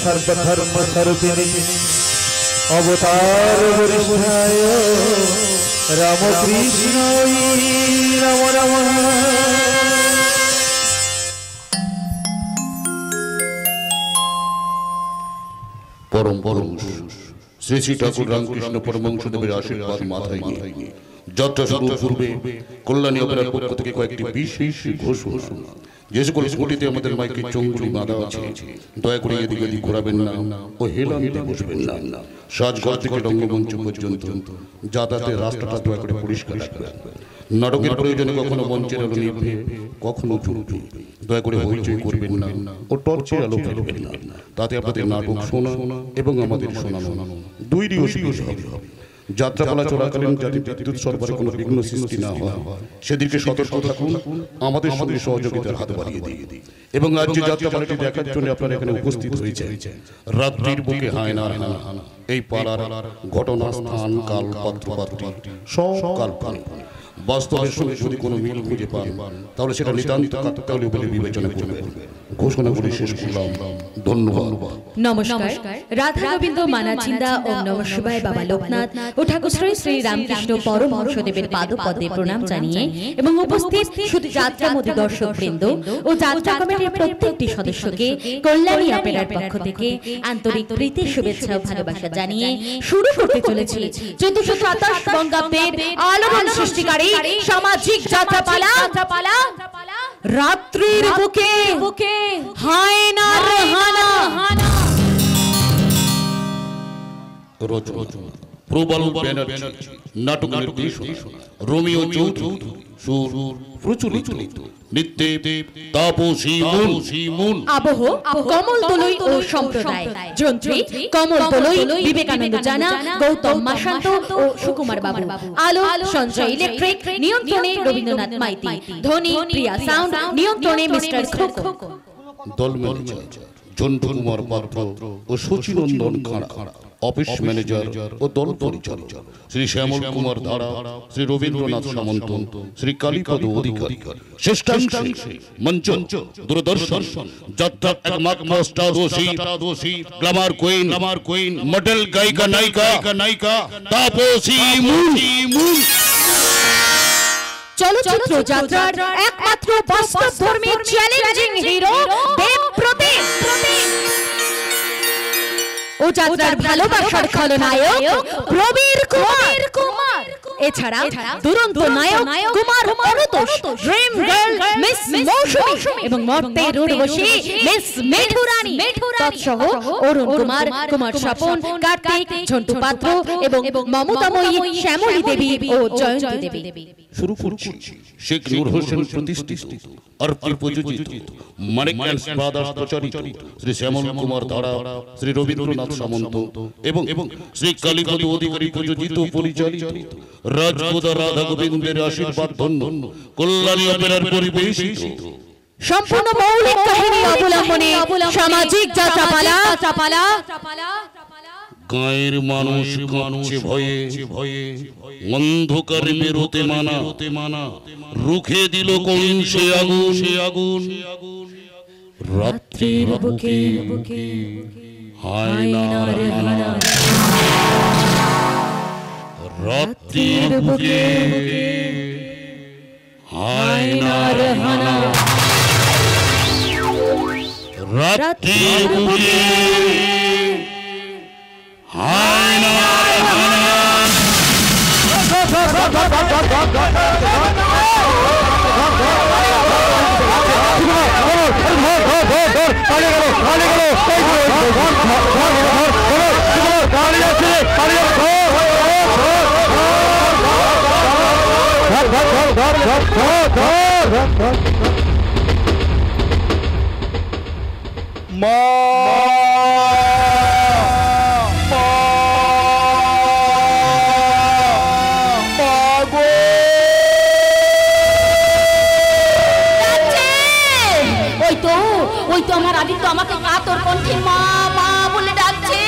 सर्वधर्म सर्विनी अवतार वरिष्ठाय राम कृष्ण राम राम परम पुरुष श्री श्री ठाकुर रामकृष्ण परमहंसदेवेर आशीर्बाद माथाय निये যাত্রা শুরুর পূর্বে কল্যাণী অপেরার পক্ষ থেকে কয়েকটি বিশেষ ঘোষণা। যে সকল স্কুটিতে আমাদের মাইকে চঙ্গুলি বাঁধা আছে দয়া করে এদিক ওদিক ঘোরাবেন না ও হেলানিতে বসবেন না। সাজঘর থেকে রঙ্গমঞ্চ পর্যন্ত যাতায়াতের রাস্তাটা দয়া করে পরিষ্কার রাখবেন। নাটকের প্রয়োজনে কখনো মঞ্চের আলো নিভবে কখনো জ্বলবে, দয়া করে হইচই করবেন না ও টর্চের আলো ফেলবেন না। তাতে আপনাদের নাটক শোনা এবং আমাদের শোনানো দুইটি অসুবিধা হবে। যাত্রাপালা চলাকালীন যাতে বিদ্যুৎ সরবরাহে কোনো বিঘ্ন সৃষ্টি না হয় সেদিকে সতর্ক থাকুন, আমাদের সঙ্গে সহযোগিতার হাত বাড়িয়ে দিন। এবং আজ যে যাত্রাপালাটি দেখার জন্য আপনারা এখানে উপস্থিত হয়েছে, রাত্রির বুকে হায়নার হানা এই পাড়ার ঘটনা স্থান কাল পাত্রপাত্রী সব কাল্পনিক। বাস্তবের সঙ্গে যদি কোনো মিল খুঁজে পান তাহলে সেটা নিতান্ত কাকতালীয় বলে বিবেচনা করবেন। ঘোষণাগুলি শেষ করলাম, ধন্যবাদ। নমস্কার। রাধা গোবিন্দ মানাচিন্দা ওম নমঃ শিবায় বাবা লোকনাথ ও ঠাকুর শ্রী শ্রী রামকৃষ্ণ পরমহংসদেবের পাদপদ্মে প্রণাম জানিয়ে এবং উপস্থিত শুধু যাত্রা মোদী দর্শক বৃন্দ ও যাত্রা কমিটির প্রত্যেকটি সদস্যকে কল্যাণী অপেরার পক্ষ থেকে আন্তরিক প্রীতি শুভেচ্ছা ও ভালোবাসা জানিয়ে শুরু করতে চলেছি 1427 বঙ্গাব্দের আলোড়ন সৃষ্টিকারী সামাজিক যাত্রাপালা রাত্রির বুকে হায়নার হানা। রচনা প্রবল ব্যানার্জি, নাটক নির্দেশনা রোমিও চৌধুরী, সুর প্রচলিত নিত্যে তাপসী মুন আবহ কমল দলই ও সম্প্রদায় যন্ত্রী কমল দলই বিবেকানন্দ জানা গৌতম মাসান্ত ও সুকুমার বাবু আলো সঞ্জয় ইলেকট্রিক নিয়ন্ত্রণে রবীন্দ্রনাথ মাইতি ধ্বনি প্রিয়া সাউন্ড নিয়ন্ত্রণে মিস্টার খোকো দল ম্যানেজার ঝন্টু কুমার পাত্র ও শচীনন্দন খাঁড়া অফিস ম্যানেজার ও দল পরিচালক শ্রী শ্যামল কুমার ধারা শ্রী রবীন্দ্রনাথ সামন্ত শ্রী কালীপদ অধিকারী শ্রেষ্ঠাংশে মঞ্চ দূরদর্শন যাত্রা একমাত্র স্টার দোষী গ্ল্যামার কুইন মডেল গায়িকা নায়িকা তাপসী মুন চলচ্চিত্র যাত্রার একমাত্র বাস্তবধর্মী চ্যালেঞ্জিং হিরো দেবপ্রতীক ও যাত্রার ভালোবাসার খলনায়ক প্রবীর কুমার এছাড়া দুরন্ত নায়ক Kumar Anutosh dream girl miss মৌসুমী এবং মর্তের উর্বশী মিস মেঠুরানী তৎসহ অরুণ কুমার স্বপন কার্তিক ঝন্টু পাত্র এবং মমতাময়ী শ্যামলী দেবী ও জয়ন্তী দেবী শুরু করছি শেখ নূর হোসেন প্রতিষ্ঠিত অর্পিত প্রযোজিত মানিক অ্যান্ড ব্রাদার্স প্রচারিত শ্রী শ্যামল কুমার ধারা শ্রী রবীন্দ্রনাথ সামন্ত এবং শ্রী কালীপদ অধিকারী প্রযোজিত পরিচালিত রাজগোদা রাধা গোবিন্দের আশীর্বাদ ধন্য কল্যাণী অপেরার পরিবেশিত সম্পূর্ণ মৌলিক কাহিনী অবলম্বনে সামাজিক যাত্রাপালা গায়ের মানুষ কাঁপছে ভয়ে অন্ধকারে বেরোতে মানা রুখে দিল কোন সে আগুন রাত্রির বুকে হায়নার হানা রাত্রির বুকে হায়নার হানা রাত্রির বুকে ওই তো আমার আদিত্য আমাকে কাতর কণ্ঠে মা বলে ডাকছে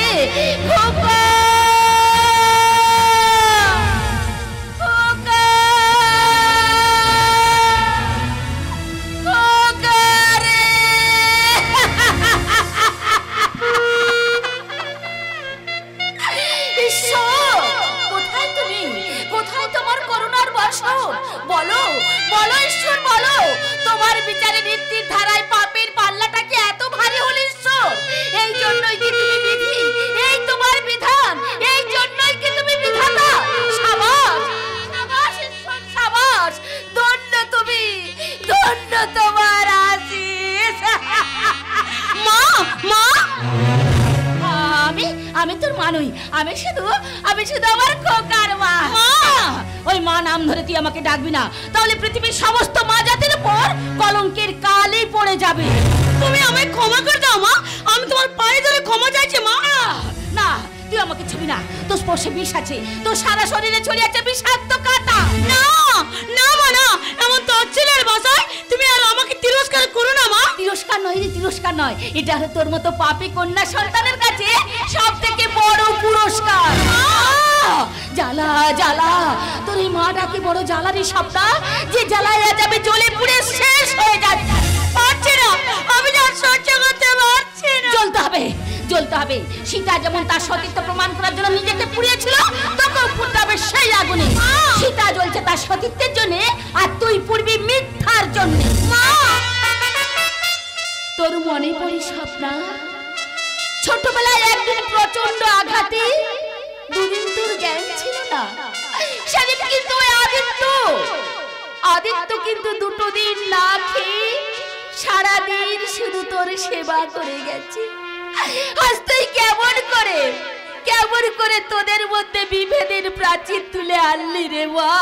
কোথায় তোমার করুণার বর্ষণ? বলো ঈশ্বর বলো, তোমার বিচারে নীতির ধারায় পাপের পাল্লাটাকে এত ভারী হল ঈশ্বর? এই জন্যই কি তুমি বিধি, এই তোমার বিধান, এই জন্যই কি তুমি বিধাতা? সাবাস ঈশ্বর সাবাস, ধন্য তুমি, ধন্য তোমার আশিস। মা আমি তোর মা নই, আমি শুধু আমার খোকার মা। ওই মা নাম ধরে তুই আমাকে ডাকবি না, তাহলে পৃথিবীর সমস্ত মা জাতির উপর কলঙ্কের কালি পড়ে যাবে। তুমি আমায় ক্ষমা করে দাও মা, আমি তোমার পায়ে ধরে ক্ষমা চাইছি মা। না, তুই আমাকে ছবি না, তোর স্পর্শে বিষ আছে, তোর সারা শরীরে ছড়িয়ে আছে বিষাক্ত কাঁটা। না মা না, এমন তচ্ছিলের ভাষায় তুমি আর আমাকে তিরস্কার করো না মা। তিরস্কার নয়, এটা হলো তোর মতো পাপী কন্যা সন্তানের কাছে সব থেকে বড় পুরস্কার। জ্বালা তোর এই মা ডাকে বড় জ্বালারই সবটা, যে জ্বালায় যাবে জ্বলে পুড়ে শেষ হয়ে যাচ্ছে। পারছি না, আমি যা সহ্য করতে পারছি না। জ্বলতে হবে। সীতা যেমন তার সতীত্ব প্রমাণ করার জন্য নিজেকে পুড়িয়েছিল, তোকেও পুড়তে হবে সেই আগুনে। সীতা জ্বলছে তার সতীত্বের জন্য, আর তুই পুড়বি মিথ্যার জন্য। তোর মনে পড়ে স্বপ্না, ছোটবেলায় একদিন প্রচন্ড আঘাতে দুদিন তোর জ্ঞান ছিল না। সেদিন কিন্তু আদিত্য কিন্তু দুটো দিন না খেয়ে সারাদিন শুধু তোর সেবা করে গেছে। আজ তুই কেমন করে তোদের মধ্যে বিভেদের প্রাচীর তুলে আনলি রে মা,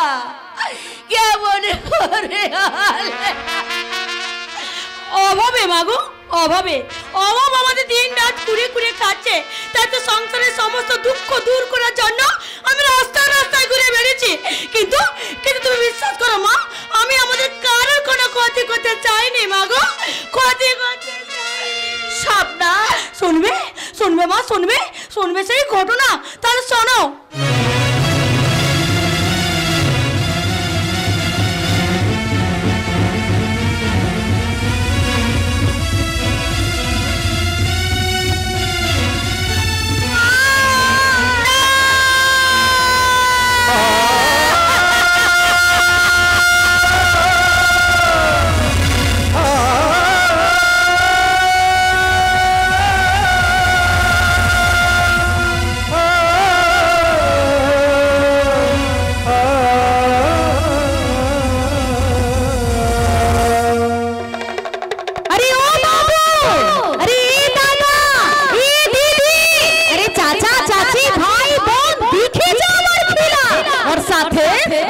কেমন করে আনলি? অভাবে মাগো, অভাবে অভাব আমাদের দিন রাত কুড়ে কুড়ে খাচ্ছে। তাই তো সংসারের সমস্ত দুঃখ দূর করার জন্য আমি রাস্তায় রাস্তায় ঘুরে বেড়েছি। কিন্তু কিন্তু তুমি বিশ্বাস করো মা, আমি আমাদের কারোর কোনো ক্ষতি করতে চাইনি মাগো, ক্ষতি করতে চাইনি। সাবনা শুনবে, শুনবে মা, শুনবে, শুনবে সেই ঘটনা, তাহলে শোনো।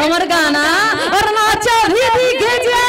আমার গানা আর নাচা भी दिखे जा।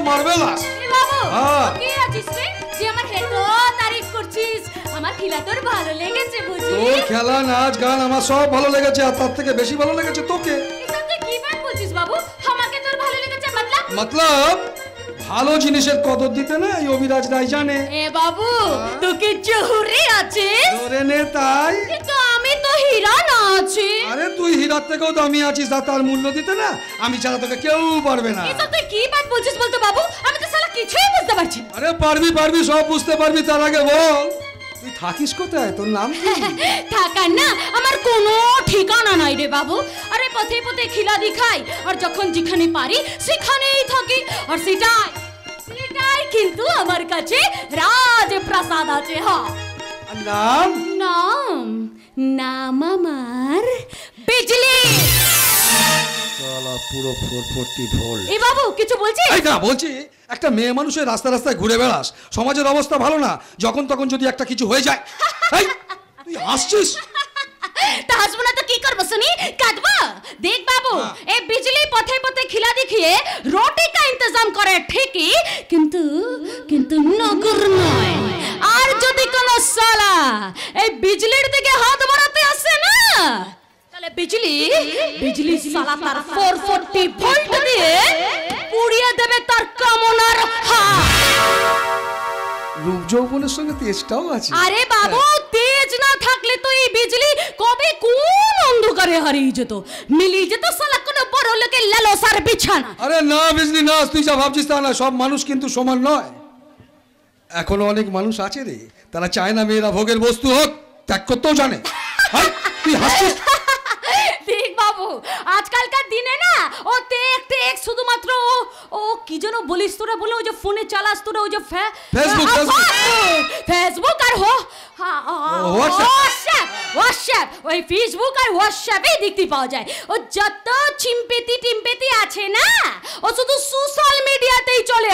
মার্ভেলাস। এ বাবু, কি আছিস রে? যে আমার এত তারিফ করছিস, আমার খেলা তোর ভালো লেগেছে বুঝলি? তোর খেলা, নাচ, গান আমার সব ভালো লেগেছে, আর তার থেকে বেশি ভালো লেগেছে তোকে। এসব তুই কি বাত বলছিস বাবু? আমাকে তোর ভালো লেগেছে মতলব? মতলব ভালো জিনিসের কদর দিতে না এই অভিরাজ রায় জানে। এ বাবু, তোকে জহুরে আছে? ধরে নে তাই। কিন্তু আমি তো হীরা না আছি। আরে তুই হীরার থেকেও দামি আছিস, তার মূল্য দিতে না আমি ছাড়া তোকে কেউ পারবে না। এসব তুই কি বাত বলছিস বলতো বাবু? আমি তো শালা কিছুই বুঝতে পারছি না। আরে পারবি পারবি, সব বুঝতে পারবি, তার আগে বল তুই থাকিস কোথায়, তোর নাম কি? থাকার না আমার কোনো ঠিকানা নাই রে বাবু। আরে পথে পথে খিলাদি খাই, আর যখন যেখানে পারি সেখানেই থাকি, আর সেটাই কিন্তু আমার কাছে রাজপ্রাসাদ আছে। হ্যাঁ, আর নাম? নাম নাম আমার বিজলি। শালা পুরো 440 ভোল্ট। এ বাবু কিছু বলছিস? এই না বলছি, একটা মেয়ে মানুষের রাস্তা রাস্তায় ঘুরে বেড়াস, সমাজের অবস্থা ভালো না, যখন তখন যদি একটা কিছু হয়ে যায়। এই তুই হাসছিস? তা হাসবো না তো কি করবো শুনি? কাটবো? দেখ বাবু, এই বিজলি পথে পথে খিলা দেখিয়ে রোটি কা ইন্তজাম করে ঠিকই, কিন্তু কিন্তু নগর নয়। আর যদি কোন সালা এই বিজলির দিকে হাত বাড়াতে আসে না, তাহলে বিজলি সালা তার 440 ভোল্ট দিয়ে পুড়িয়ে দেবে তার কামনার হাত। রূপ যৌবনের সঙ্গে তেজটাও আছে। আরে বাবু, তেজ না থাকলে তো এই বিজলি কবে কোন অন্ধকারে হারিয়ে যেত, মিলিয়ে যেত সালা কোন বড় লোকের লালসার বিছানা। আরে না বিজলি না, তুই যা ভাবছিস তা না, সব মানুষ কিন্তু সমান নয়। এখনো অনেক মানুষ আছে রে, তারা চায় না মেয়েরা ভোগের বস্তু হোক, ত্যাগ করতেও জানে। তুই হাসছিস? ঠিক বাবু, আজকালকার দিনে না ও এক শুধুমাত্র ও কি যেন বলিস তোরা, বলে ওই যে ফোনে চালাস তোরা, ওই যে ফেসবুক, ফেসবুক আর হোয়াটসঅ্যাপ, ওই ফেসবুক আর হোয়াটসঅ্যাপেই দেখতে পাওয়া যায়। ও যত টিম্পেতি আছে না, ও শুধু সোশ্যাল মিডিয়াতেই চলে।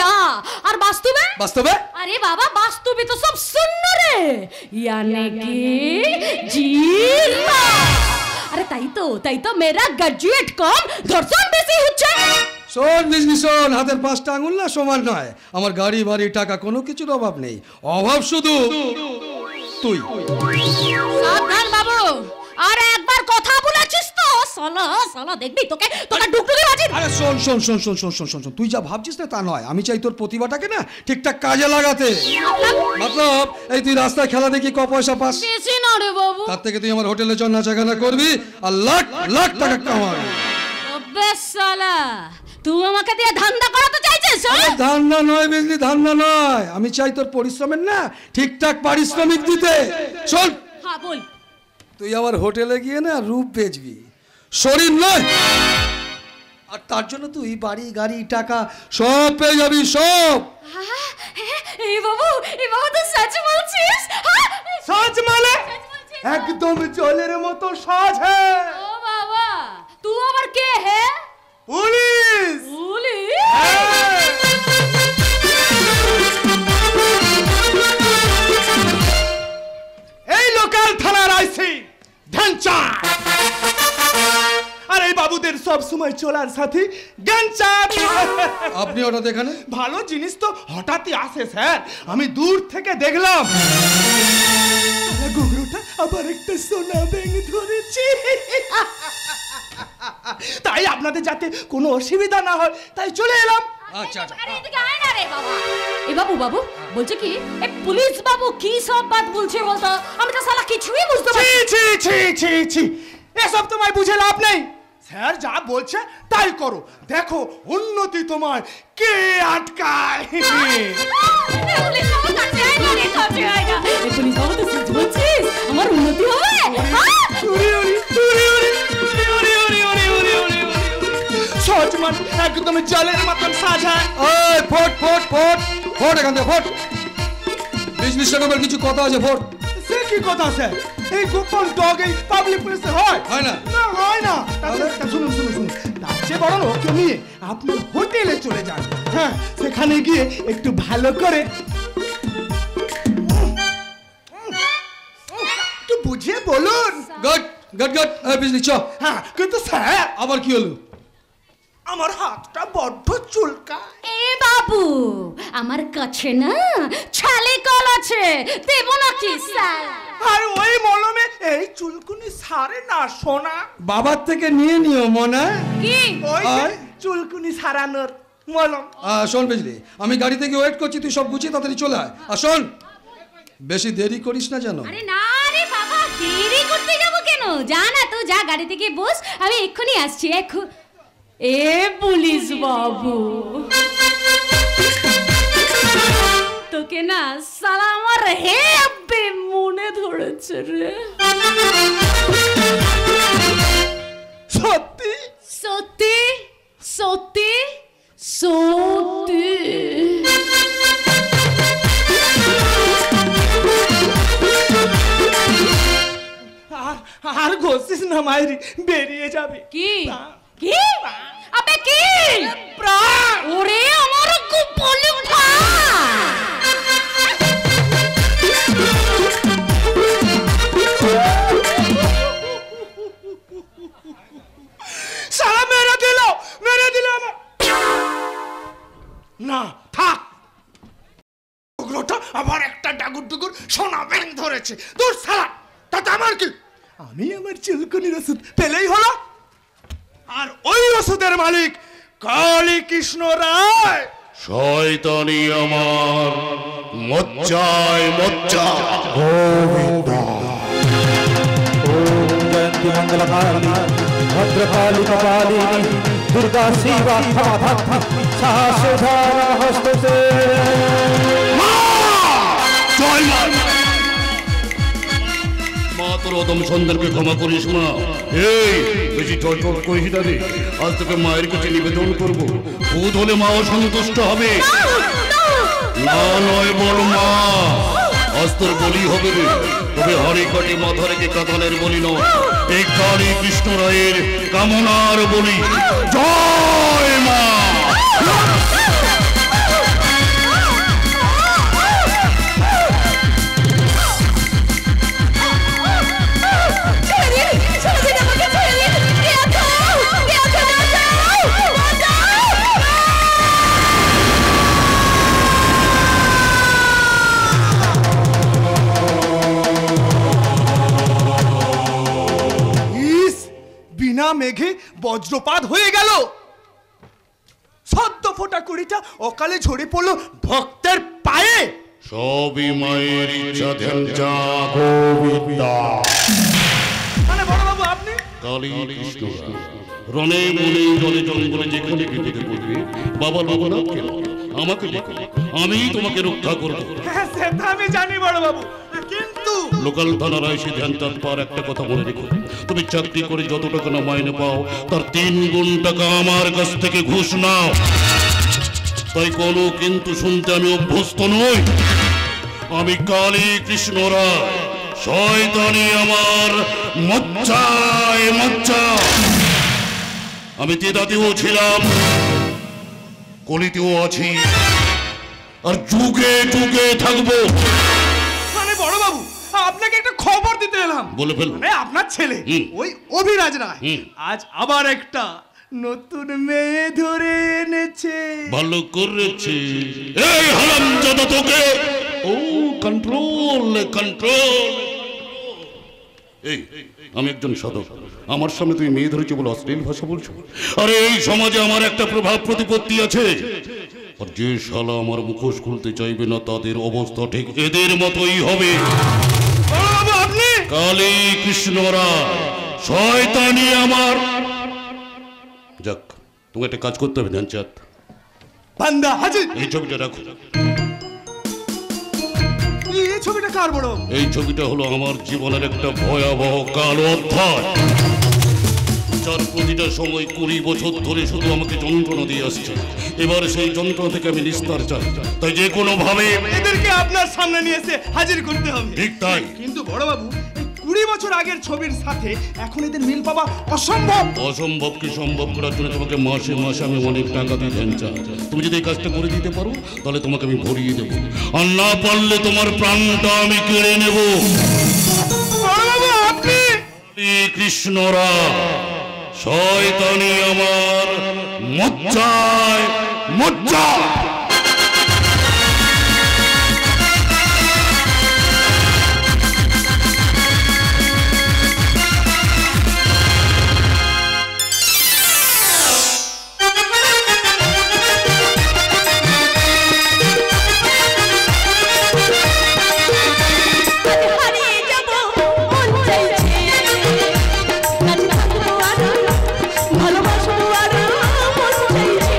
আর বাস্তবে আরে বাবা, বাস্তবে তো সব শূন্য রে, यानी कि জিরো। আরে তাই তো মেরা গ্র্যাজুয়েট কম, ধর্ষণ বেশি হচ্ছে। শোন বিজলি শোন, হাতের 5টা আঙুল না সমান নয়। আমার গাড়ি বাড়ি টাকা কোনো কিছুর অভাব নেই, অভাব শুধু তুই। সাবধান বাবু, আর একবার কথা বলেছিস তো সালা দেখবি তোকে ডুকডুকি বাজি। আরে শোন, তুই যা ভাবছিস না তা নয়। আমি চাই তোর প্রতিভাটাকে না ঠিকঠাক কাজে লাগাতে। মতলব এই তুই রাস্তায় খেলা দেখি ক পয়সা পাস, বেশি না রে বাবু। তার থেকে তুই আমার হোটেলে চল নাচাগানা করবি আর লাখ লাখ টাকা কামাবি। বেশ সালা, তুই আমাকে দিয়ে ধান্দা করাতে চাইছিস? ধান্দা নয় বিজলি, ধান্দা নয়। আমি চাই তোর পরিশ্রমের না ঠিকঠাক পারিশ্রমিক দিতে। শোন, হ্যাঁ বল। তুই আমার হোটেলে গিয়ে না রূপ বেচবি, শরীর নয়। আর তার জন্য তুই বাড়ি গাড়ি টাকা সব পেয়ে যাবি, সব। এই বাবু তো সচ বলছিস? সচ মানে একদম জলের মতো সচ। হ্যাঁ ও বাবা, তুই আবার কে হে? পুলিশ। এই লোকাল থানার আইসি ধ্যানচাঁদ। আর এই বাবুদের সব সময় চলার সাথী জ্ঞানচাঁদ। আপনি হঠাৎ এখানে? ভালো জিনিস তো হঠাৎই আসে স্যার, আমি দূর থেকে দেখলাম গুগরুটা আবার একটা সোনা ব্যাঙ ধরেছে। তাই আপনাদের যাতে কোনো অসুবিধা না হয় তাই চলে এলাম। আচ্ছা। আরে এদিকে আয় না রে বাবা। এ বাবু বলছে কি, এ পুলিশ বাবু কি সব বাত বলছে বলতো? আমি তো শালা কিছুই বুঝতে পারছি। ছি এসব তোমায় বুঝে লাভ নেই। স্যার যা বলছে তাই করো, দেখো উন্নতি তোমার কে আটকায়। আমার উন্নতি হবে। সজমান একদম জলের মতন সাজায়। ওই ফোট এখান থেকে ফোট। বিজলি সেরকমের কিছু কথা আছে, ফোট। সে কি কথা স্যার? এই গোপন ডগ এই পাবলিক প্লেসে হয় না? না হয় না। শুনুন তার চেয়ে বরং ওকে নিয়ে আপনি হোটেলে চলে যান। হ্যাঁ, সেখানে গিয়ে একটু ভালো করে একটু বুঝিয়ে বলুন। গুড। বিজলি চ। হ্যাঁ, কিন্তু স্যার আবার কি হলো? আমার হাতটা বড্ড চুলকায়। এ বাবু, আমার কাছে না ছালে কল আছে, দেব নাকি স্যার? আর ওই মলমে এই চুলকুনি সারে না সোনা। বাবার থেকে নিয়ে নিও মনে। কি ওই যে চুলকুনি সারানোর মলম। শোন বিজলি, আমি গাড়ি থেকে ওয়েট করছি, তুই সব গুছিয়ে তাড়াতাড়ি চলে আয়। আর শোন, বেশি দেরি করিস না যেন। আরে না রে বাবা, দেরি করতে যাব কেন? যা না তো, যা গাড়ি থেকে বস, আমি এক্ষুনি আসছি। এ পুলিশ বাবু, তোকে না সালা আমার হেব্বে মনে ধরেছে রে। সত্যি সত্যি সত্যি সত্যি। আর ঘষিস না মাইরি, বেরিয়ে যাবে। কি কি আবে কি প্রাণ? ওরে আমার খুব বলে উঠা। সারা মেরে দিল আমার। না থাক, ওগুলোটা আবার একটা ডাগুর সোনা ব্যাঙ ধরেছে। দূর সালা, তাতে আমার কি? আমি আমার চুলকুনির ওষুধ পেলেই হলো। আর ওই ওষুধের মালিক কালী কৃষ্ণ রায়। শয়তানি আমার মজ্জায় মজ্জা। जयंती मंगलकाली भद्रकाली कपालिनी दुर्गा शिवा साहसोधारा हस्तते। মা তোর প্রথম সন্তানকে ক্ষমা করিস মা। এই বেশি চটচট করিস না রে, আজ তোকে মায়ের কাছে নিবেদন করবো, ভূত হলে মাও সন্তুষ্ট হবে। না নয় বল মা, আজ তোর বলি হবে রে, তবে হরি কাটি মাথা রেখে কাতানের বলি নয়, এই কালী কৃষ্ণ রায়ের কামনার বলি। জয় মা। বিনা মেঘে বজ্রপাত হয়ে গেল, সদ্য ফোটা কুড়িটা অকালে ঝরে পড়লো ভক্তের পায়ে। সবই মায়ের ইচ্ছা, ধ্যান যা গোবিন্দা। মানে বড়বাবু আপনি কালী কৃষ্ণ রণে মনে জলে জঙ্গলে যেখানে বিপদে পড়বে, বাবা লোকনাথকে আমাকে ডেকে, আমি তোমাকে রক্ষা করবো। হ্যাঁ সেটা আমি জানি বড়বাবু, কিন্তু লোকাল থানার এসে ধ্যান তাৎপর একটা কথা মনে রেখো, তুমি চাকরি করে যত টাকা না মাইনে পাও তার 3 গুণ টাকা আমার কাছ থেকে ঘুষ নাও। তাই কোনো কিন্তু শুনতে আমি অভ্যস্ত নই। আমি কালী কৃষ্ণ রায়, শয়তানি আমার মজ্জায় মজ্জা। আমি তেদাতেও ছিলাম, কলিতেও আছি, আর যুগে যুগে থাকবো। মানে বড়বাবু আপনাকে একটা খবর দিতে এলাম। বলে ফেল। মানে আপনার ছেলে ওই অভিরাজ রায় আজ আবার একটা নতুন মেয়ে ধরে এনেছে। ভালো করেছে। এই হারামজাদা তোকে, ও কন্ট্রোল কন্ট্রোল। এই আমি একজন সাধক, আমার সামনে তুমি মেয়ে ধরেছো বলে অশ্লীল ভাষা বলছো? আরে এই সমাজে আমার একটা প্রভাব প্রতিপত্তি আছে, আর যে শালা আমার মুখোশ খুলতে চাইবে না তাদের অবস্থা ঠিক এদের মতোই হবে। আপনি কালী কৃষ্ণ রায়, শয়তানি আমার। যাক, তোমাকে একটা কাজ করতে হবে ধ্যানচাঁদ। বান্দা হাজির। এই ছবিটা রাখো। এই ছবিটা কার বড়বাবু? এই ছবিটা হলো আমার জীবনের একটা ভয়াবহ কালো অধ্যায়, যার প্রতিটা সময় 20 বছর ধরে শুধু আমাকে যন্ত্রণা দিয়ে আসছে। এবার সেই যন্ত্রণা থেকে আমি নিস্তার চাই, তাই যে কোনো ভাবে এদেরকে আপনার সামনে নিয়ে এসে হাজির করতে হবে। ঠিক তাই। কিন্তু বড়বাবু 20 বছর আগের ছবির সাথে এখন এদের মিল পাওয়া অসম্ভব। অসম্ভবকে সম্ভব করার জন্য তোমাকে মাসে মাসে আমি অনেক টাকা দিয়ে ধ্যান চাই। তুমি যদি এই কাজটা করে দিতে পারো তাহলে তোমাকে আমি ভরিয়ে দেবো, আর না পারলে তোমার প্রাণটা আমি কেড়ে নেব। বড়বাবু আপনি কৃষ্ণ রায়, শয়তানি আমার মজ্জায় মজ্জা। ভালোবাসবো আর মন চাইছে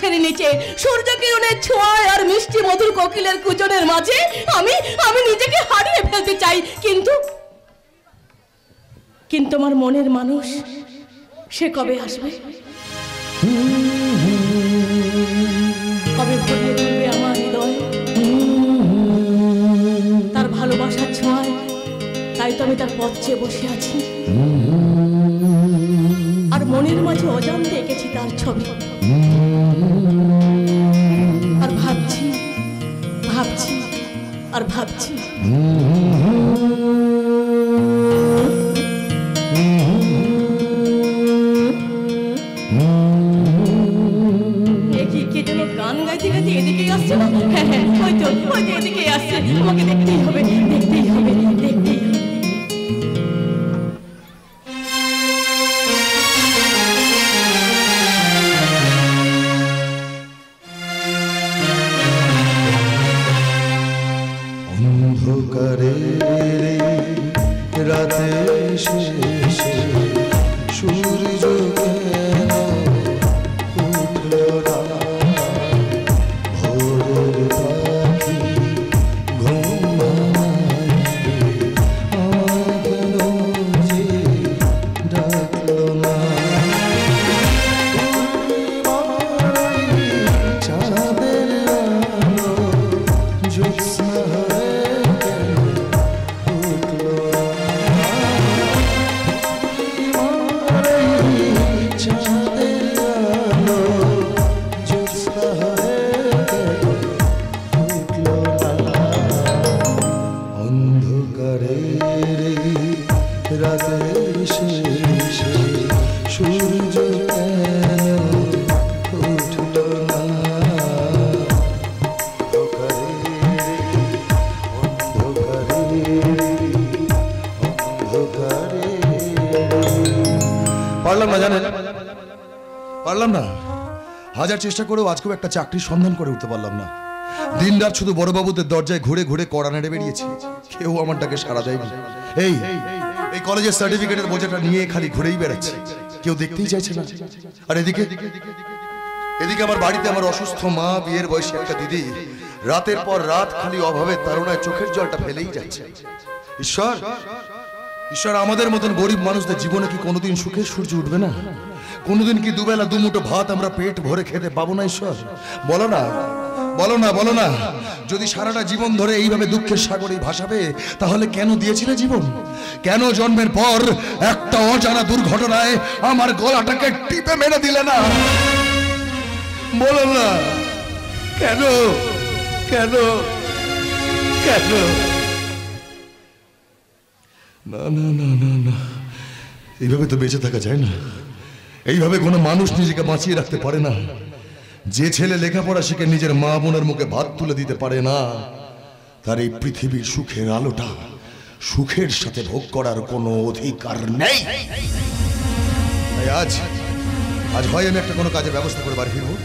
গাছের নিচে সূর্য কিরণের ছোঁয়ায় আর মিষ্টি মধুর কোকিলের কুজনের মাঝে আমি আমি নিজেকে হারিয়ে ফেলতে চাই, কিন্তু কিন্তু আমার মনের মানুষ সে কবে আসবে? কবে ভরিয়ে তুলবে আমার হৃদয় তার ভালোবাসার ছোঁয়ায়? তাই তো আমি তার পথ চেয়ে বসে আছি, আর মনের মাঝে অজান্তে এঁকেছি তার ছবি, আর ভাবছি ভাবছি আর ভাবছি। কে যেন গান গাইতে গাইতে এদিকেই আসছে না? হ্যাঁ হ্যাঁ, ওই তো এদিকেই আসছে। আমাকে দেখতেই হবে, দেখতেই হবে, দেখতেই হবে। অন্ধকারে রাতে শেষে সূর্য কেন উঠল না? ভোরের পাখি ঘুমায় আমার কেন যে ডাকলো না? চাঁদের আলো জ্যোৎস্না রাতের শেষে সূর্য কেন উঠল না? পারলাম না, জানেন পারলাম না। হাজার চেষ্টা করেও আজ খুব একটা চাকরির সন্ধান করে উঠতে পারলাম না। দিন রাত শুধু বড়বাবুদের দরজায় ঘুরে ঘুরে কড়া নেড়ে বেরিয়েছি, কেউ আমার ডাকে সাড়া দেয়নি। এই এই কলেজের সার্টিফিকেটের বোঝাটা নিয়ে খালি ঘুরেই বেড়াচ্ছে, কেউ দেখতেই চাইছে না। আর এদিকে এদিকে আমার বাড়িতে আমার অসুস্থ মা, বিয়ের বয়সী একটা দিদি রাতের পর রাত খালি অভাবের তাড়নায় চোখের জলটা ফেলেই যাচ্ছে। ঈশ্বর ঈশ্বর, আমাদের মতন গরিব মানুষদের জীবনে কি কোনোদিন সুখের সূর্য উঠবে না? কোনোদিন কি দুবেলা দুমুঠো ভাত আমরা পেট ভরে খেতে পাবো না? ঈশ্বর বলো না, বলো না, বলো না। যদি সারাটা জীবন ধরে এইভাবে দুঃখের সাগরে ভাসাবে, তাহলে কেন দিয়েছিলে জীবন? কেন জন্মের পর একটা অজানা দুর্ঘটনায় আমার গলাটাকে টিপে মেরে দিলে না? বলো না, কেন কেন কেন? না না না না না, এইভাবে তো বেঁচে থাকা যায় না। এইভাবে কোনো মানুষ নিজেকে বাঁচিয়ে রাখতে পারে না। যে ছেলে লেখাপড়া শিখে নিজের মা বোনের মুখে ভাত তুলে দিতে পারে না, তার এই পৃথিবীর সুখের আলোটা সুখের সাথে ভোগ করার কোনো অধিকার নেই। আজ আজ হয় আমি একটা কোনো কাজের ব্যবস্থা করে বাড়ি ফিরবো,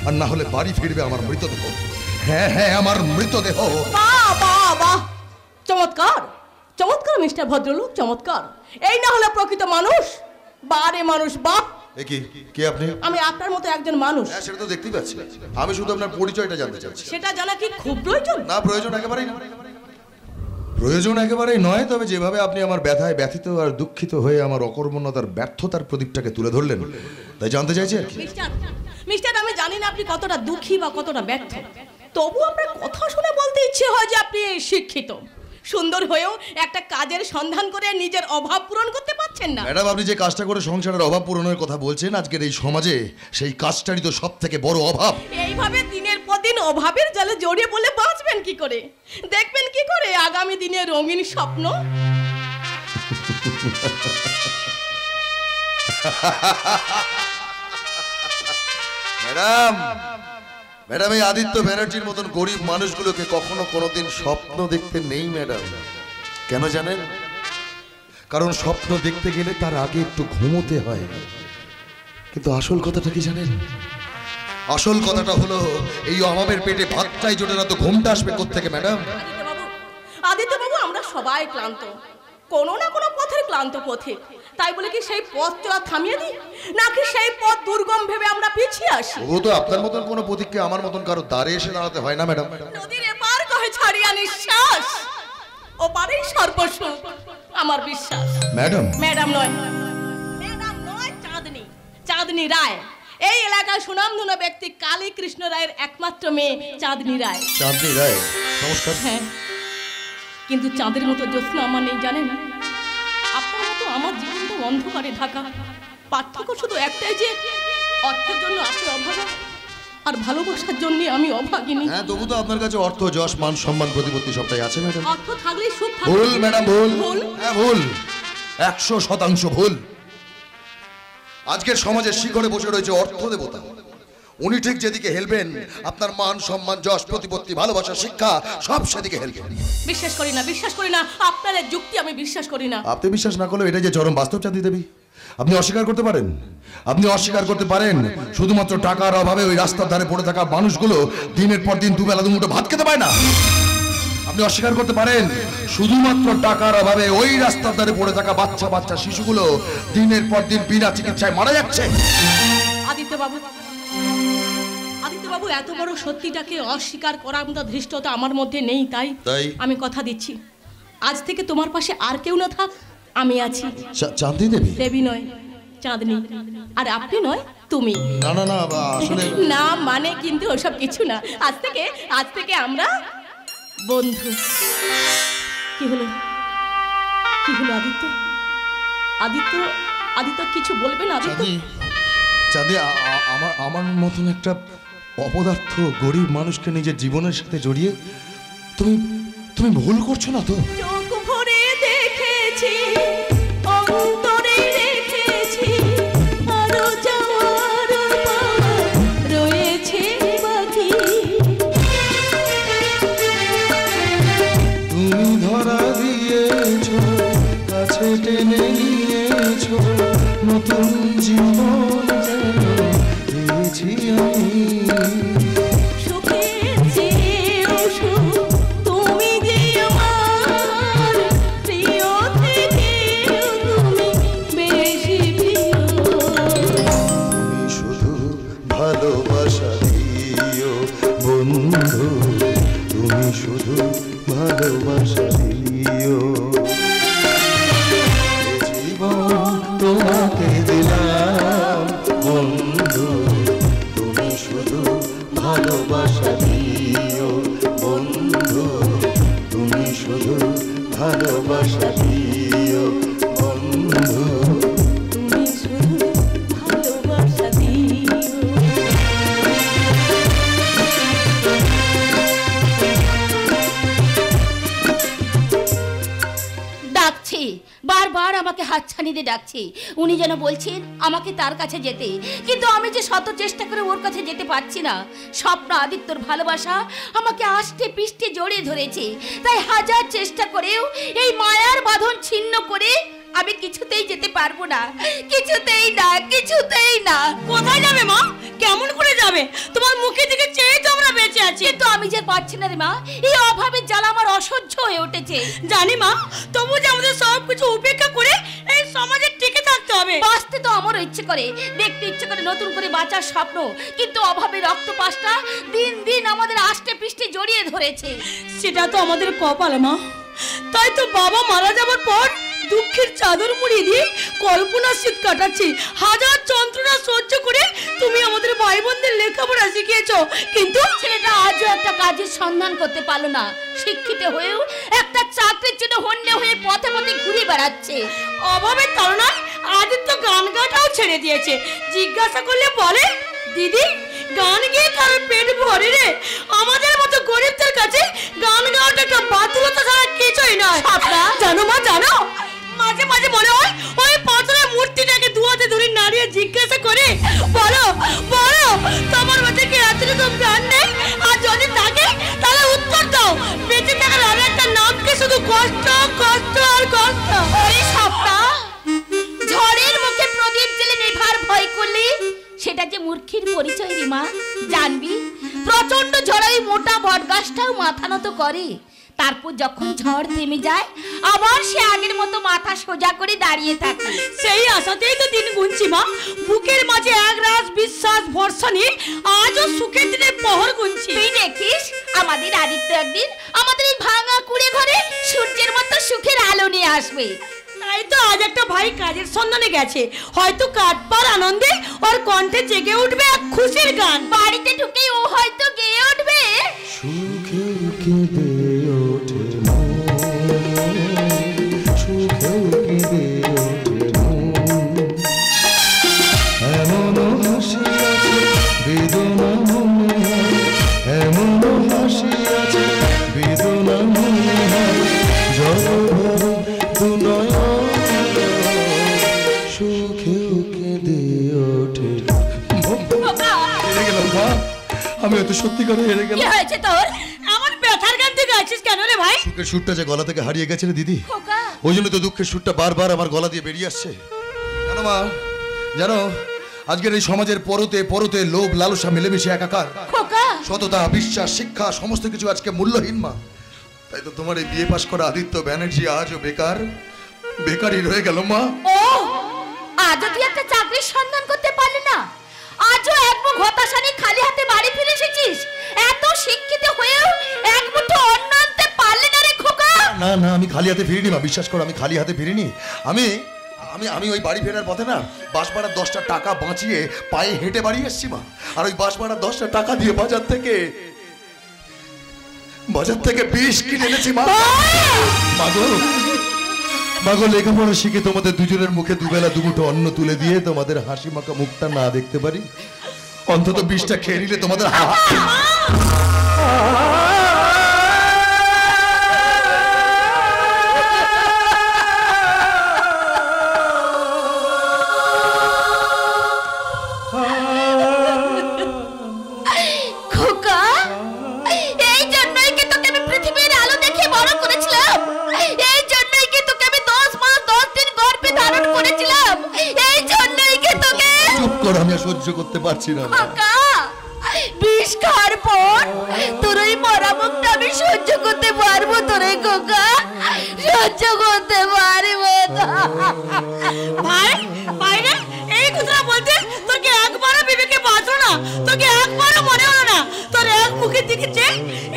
আর না হলে বাড়ি ফিরবে আমার মৃতদেহ। হ্যাঁ হ্যাঁ, আমার মৃতদেহ। বাহ বাহ বাহ, চমৎকার চমৎকার মিস্টার ভদ্রলোক, চমৎকার। এই না হলো প্রকৃত মানুষ। বারে মানুষ, বাহ। কে আপনি? আমি আপনার মতো একজন মানুষ। হ্যাঁ, সেটা তো দেখতেই পাচ্ছি। আমি শুধু আপনার পরিচয়টা জানতে চাচ্ছি। সেটা জানা কি খুব প্রয়োজন? না, প্রয়োজন একেবারেই না, প্রয়োজন একেবারেই নয়। তবে যেভাবে আপনি আমার ব্যথায় ব্যথিত আর দুঃখিত হয়ে আমার অকর্মণ্যতার ব্যর্থতার প্রদীপটাকে তুলে ধরলেন, তাই জানতে চাইছি আর কি। মিস্টার, আমি জানি না আপনি কতটা দুঃখী বা কতটা ব্যর্থ, তবু আপনার কথা শুনে বলতে ইচ্ছে হয় যে আপনি শিক্ষিত, সুন্দর হয়েও একটা কাজের সন্ধান করে নিজের অভাব পূরণ করতে পারছেন না। ম্যাডাম, আপনি যে কাজটা করে সংসারের অভাব পূরণের কথা বলছেন, আজকের এই সমাজে সেই কাজটারই তো সব থেকে বড় অভাব। এইভাবে দিনের পর দিন অভাবের জালে জড়িয়ে পড়লে বাঁচবেন কি করে? দেখবেন কি করে আগামী দিনে রঙিন স্বপ্ন? ম্যাডাম ম্যাডাম, এই আদিত্য ব্যানার্জির মতন গরিব মানুষগুলোকে কখনো কোনোদিন স্বপ্ন দেখতে নেই ম্যাডাম। কেন জানেন? কারণ স্বপ্ন দেখতে গেলে তার আগে একটু ঘুমোতে হয়। কিন্তু আসল কথাটা কি জানেন? আসল কথাটা হলো এই অভাবের পেটে ভাতটাই জোটে না, তো ঘুমটা আসবে কোত্থেকে ম্যাডাম? আদিত্য বাবু, আমরা সবাই ক্লান্ত, কোনো না কোনো পথের ক্লান্ত পথে। তাই বলে কি সেই পথ চলা থামিয়ে দিই, নাকি সেই পথ দুর্গম ভেবে আমরা পিছিয়ে আসি? ও তো আপনার মতন কোনো প্রতিজ্ঞা আমার মতন কারো দ্বারে এসে দাঁড়াতে হয় না ম্যাডাম। নদীর এপার কহে ছাড়িয়া নিঃশ্বাস, ও পারেই সর্বস্ব আমার বিশ্বাস। ম্যাডাম ম্যাডাম নয়, ম্যাডাম নয়, চাঁদনি, চাঁদনি রায়। এই এলাকার সুনামধন্য ব্যক্তি কালী কৃষ্ণ রায়ের একমাত্র মেয়ে চাঁদনি রায়। চাঁদনি রায়, নমস্কার। হ্যাঁ, কিন্তু চাঁদের মতো জ্যোৎস্না আমার নেই, জানেন? আপনার মতো আমার জীবনটা অন্ধকারে ঢাকা। পার্থক্য শুধু একটাই যে অর্থের জন্য আছে অভাগা, আর ভালোবাসার জন্য আমি অভাগিনী। হ্যাঁ, তবু তো আপনার কাছে অর্থ, যশ, মান, সম্মান, প্রতিপত্তি সবটাই আছে ম্যাডাম। অর্থ থাকলেই সুখ থাকে। ভুল ম্যাডাম, ভুল। ভুল? হ্যাঁ ভুল, 100% ভুল। আজকের সমাজের শিখরে বসে রয়েছে অর্থ দেবতা। উনি ঠিক যেদিকে হেলবেন, আপনার মান, সম্মান, যশ, প্রতিপত্তি, ভালোবাসা, শিক্ষা সব সেদিকে হেলবেন। বিশ্বাস করি না, বিশ্বাস করি না, আপনার এই যুক্তি আমি বিশ্বাস করি না। আপনি বিশ্বাস না করলে এটা যে চরম বাস্তব চাঁদি দেবী, আপনি অস্বীকার করতে পারেন? আপনি অস্বীকার করতে পারেন শুধুমাত্র টাকার অভাবে ওই রাস্তার ধারে পড়ে থাকা মানুষগুলো দিনের পর দিন দুবেলা দুমুঠো ভাত খেতে পায় না? আপনি অস্বীকার করতে পারেন শুধুমাত্র টাকার অভাবে ওই রাস্তার ধারে পড়ে থাকা বাচ্চা বাচ্চা শিশুগুলো দিনের পর দিন বিনা চিকিৎসায় মারা যাচ্ছে? আদিত্য বাবু, আদিত্য বাবু, এত বড় সত্যিটাকে অস্বীকার করার মতো ধৃষ্টতা আমার মধ্যে নেই। তাই আমি কথা দিচ্ছি, আজ থেকে তোমার পাশে আর কেউ না থাক, আমি আছি। চাঁদনি দেবী? দেবী নয়, চাঁদনি। আর আপনি নয়, তুমি। না না না, আসলে না মানে কিন্তু ওসব কিছু না। আজ থেকে আমরা বন্ধু। কি হলো, কি হলো আদিত্য? আদিত্য, আদিত্য কিছু বলবেন? আদিত্য, চাঁদি, আমার মতন একটা অপদার্থ গরিব মানুষকে নিজের জীবনের সাথে জড়িয়ে তুমি ভুল করছো না তো? চোখ ভরে দেখেছি, অন্তরে রেখেছি, আরো যাওয়ার রয়েছে বাকি। তুমি ধরা দিয়েছো, কাছে টেনে নিয়েছো, নতুন জীবন যেন পেয়েছি আমি। সুখের চেয়েও সুখ, তুমি যে আমার প্রিয় থেকেও তুমি বেশি প্রিয়। তুমি শুধু ভালোবাসা দিও বন্ধু, তুমি শুধু ভালোবাসা দিও। জীবন তোমাকে দিলাম বন্ধু, তুমি শুধু ভালোবাসা দিও বন্ধু, তুমি শুধু ভালোবাসা দিও বন্ধু। তুমি শুধু ভালোবাসা দিও। ডাকছি, বারবার আমাকে হাতছানি দিয়ে ডাকছি। উনি যেন বলছেন আমাকে তার কাছে যেতে, কিন্তু আমি যে শত চেষ্টা করে ওর কাছে যেতে পারছি না। স্বপ্ন আদিত্যর ভালোবাসা আমাকে আষ্টে পিষ্টে জড়িয়ে ধরেছে, তাই হাজার চেষ্টা করেও এই মায়ার বাঁধন ছিন্ন করে আমি কিছুতেই যেতে পারবো না, কিছুতেই না, কিছুতেই না। কোথায় যাবে মা? কেমন করে যাবে? তোমার মুখের দিকে চেয়ে তো আমরা বেঁচে আছি। কিন্তু আমি যে পারছি না রে মা, এই অভাবের জ্বালা আমার অসহ্য হয়ে উঠেছে। জানি মা, তবু যে আমাদের সব কিছু উপেক্ষা করে এই সমাজে টিকে থাকতে হবে। বাঁচতে তো আমারও ইচ্ছে করে, দেখতে ইচ্ছে করে নতুন করে বাঁচার স্বপ্ন, কিন্তু অভাবের রক্তপাতটা দিন দিন আমাদের আষ্টে পিষ্টে জড়িয়ে ধরেছে। সেটা তো আমাদের কপাল মা। তাই তো বাবা মারা যাবার পর দুঃখের চাদর মুড়ি দিয়ে কল্পনা শীত কাটাচ্ছি। হাজার যন্ত্রণা সহ্য করে তুমি আমাদের ভাই বোনদের লেখাপড়া শিখিয়েছো, কিন্তু ছেলেটা আজও একটা কাজের সন্ধান করতে পারলো না। শিক্ষিত হয়েও একটা চাকরির জন্য হন্যে হয়ে পথে পথে ঘুরে বেড়াচ্ছে। অভাবের তাড়নায় আদিত্য গান গাটাও ছেড়ে দিয়েছে। জিজ্ঞাসা করলে বলে, দিদি গান গিয়ে কারোর পেট ভরে রে? আমাদের মতো গরিবদের কাছে গান গাওয়াটা একটা বাতুলতা ছাড়া কিছুই নয়। জানো মা, জানো মাঝে মাঝে মনে হয় ওই পাথরের মূর্তিটাকে দুহাতে ধরে নাড়িয়ে জিজ্ঞাসা করে, বলো বলো তোমার মধ্যে কি এতটুকু প্রাণ নেই? আর যদি থাকে তাহলে উত্তর দাও। বেঁচে থাকার আর একটা নাম কি শুধু কষ্ট, কষ্ট আর কষ্ট? ওই সপ্তাহ ঝড়ের মুখে প্রদীপ জেলে নেভার ভয় করলে সেটা যে মূর্খের পরিচয় রে মা। জানবি, প্রচন্ড ঝড়ে ওই মোটা বটগাছটাও মাথা নত করে। তারপর যখন ঝড় থেমে যায় আবার সে আগের মতো মাথা সোজা করে দাঁড়িয়ে থাকে। সেই আশাতেই তো দিন গুনছি মা, বুকের মাঝে এক রাস বিশ্বাস ভরসা নিয়ে আজও সুখের দিনে পহর গুনছি। তুই দেখিস আমাদের আদিত্য একদিন আমাদের এই ভাঙা কুড়ে ঘরে সূর্যের মতো সুখের আলো নিয়ে আসবে। তাই তো আজ একটা ভাই কাজের সন্ধানে গেছে, হয়তো কাটপার আনন্দে ওর কণ্ঠে জেগে উঠবে এক খুশির গান। বাড়িতে ঢুকে ও হয়তো গেয়ে উঠবে সুখে কেঁদে ওঠে মন, সুখে কেঁদে ওঠে মন, এমন হাসি আছে বেদনা মনে হয়, এমন হাসি আছে বেদনা মনে হয়, জল ভরে দু নয়ন, সুখে কেঁদে ওঠে। হেরে গেলাম মা, আমি হয়তো সত্যি করে হেরে কি গেলাম। হয়েছে তোর? এমন ব্যথার গান থেকে আছিস কেন রে ভাই? সুখের সুরটা যে গলা থেকে হারিয়ে গেছে রে দিদি, খোকা, ওই জন্য তো দুঃখের সুরটা বারবার আমার গলা দিয়ে বেরিয়ে আসছে। জানো মা, জানো আজকের এই সমাজের পরতে পরতে লোভ লালসা মিলেমিশে একাকার, খোকা, সততা বিশ্বাস শিক্ষা সমস্ত কিছু আজকে মূল্যহীন মা। তাই তো তোমার এই বিয়ে পাশ করা আদিত্য ব্যানার্জি আজও বেকার, বেকারই রয়ে গেল মা। ও আজও তুই একটা চাকরির সন্ধান করতে পারলি না? আজও এক মুখ হতাশা নিয়ে খালি হাতে বাড়ি ফিরে এসেছিস? এত শিক্ষিত হয়েও এক মুঠো অন্ন আনতে পারলি না রে খোকা? না না, আমি খালি হাতে ফিরিনি মা, বিশ্বাস করো আমি খালি হাতে ফিরিনি। আমি আমি আমি ওই বাড়ি ফেরার পথে না বাস ভাড়ার 10টা টাকা বাঁচিয়ে পায়ে হেঁটে বাড়ি এসছি মা। আর ওই বাস ভাড়ার 10টা টাকা দিয়ে বাজার থেকে বিষ কিনে এনেছি মা। মাগো মাগো, লেখাপড়া শিখে তোমাদের দুজনের মুখে দুবেলা দুমুঠো অন্ন তুলে দিয়ে তোমাদের হাসি মাখা মুখটা না দেখতে পারি, অন্তত বিষটা খেয়ে নিলে তোমাদের খোকা, এই জন্যই কি তোকে আমি পৃথিবীর আলো দেখে বড় করেছিলাম? এই জন্যই কি তোকে আমি 10 মাস 10 দিন গর্ভে ধারণ করেছিলাম? এই জন্যই কি তোকে? চুপ করো, আমি আর সহ্য করতে পারছি না মা। খোকা, বিষ খাওয়ার পর তোর ওই মরা মুখটা আমি সহ্য করতে পারবো তো রে খোকা? সহ্য করতে পারবো না। ভাই ভাই রে, এই কথা বলতে তোকে একবারও বিবেকে বাঁচো না, তোকে একবারও মনে হলো না তোর এক মুখের দিকে চেয়ে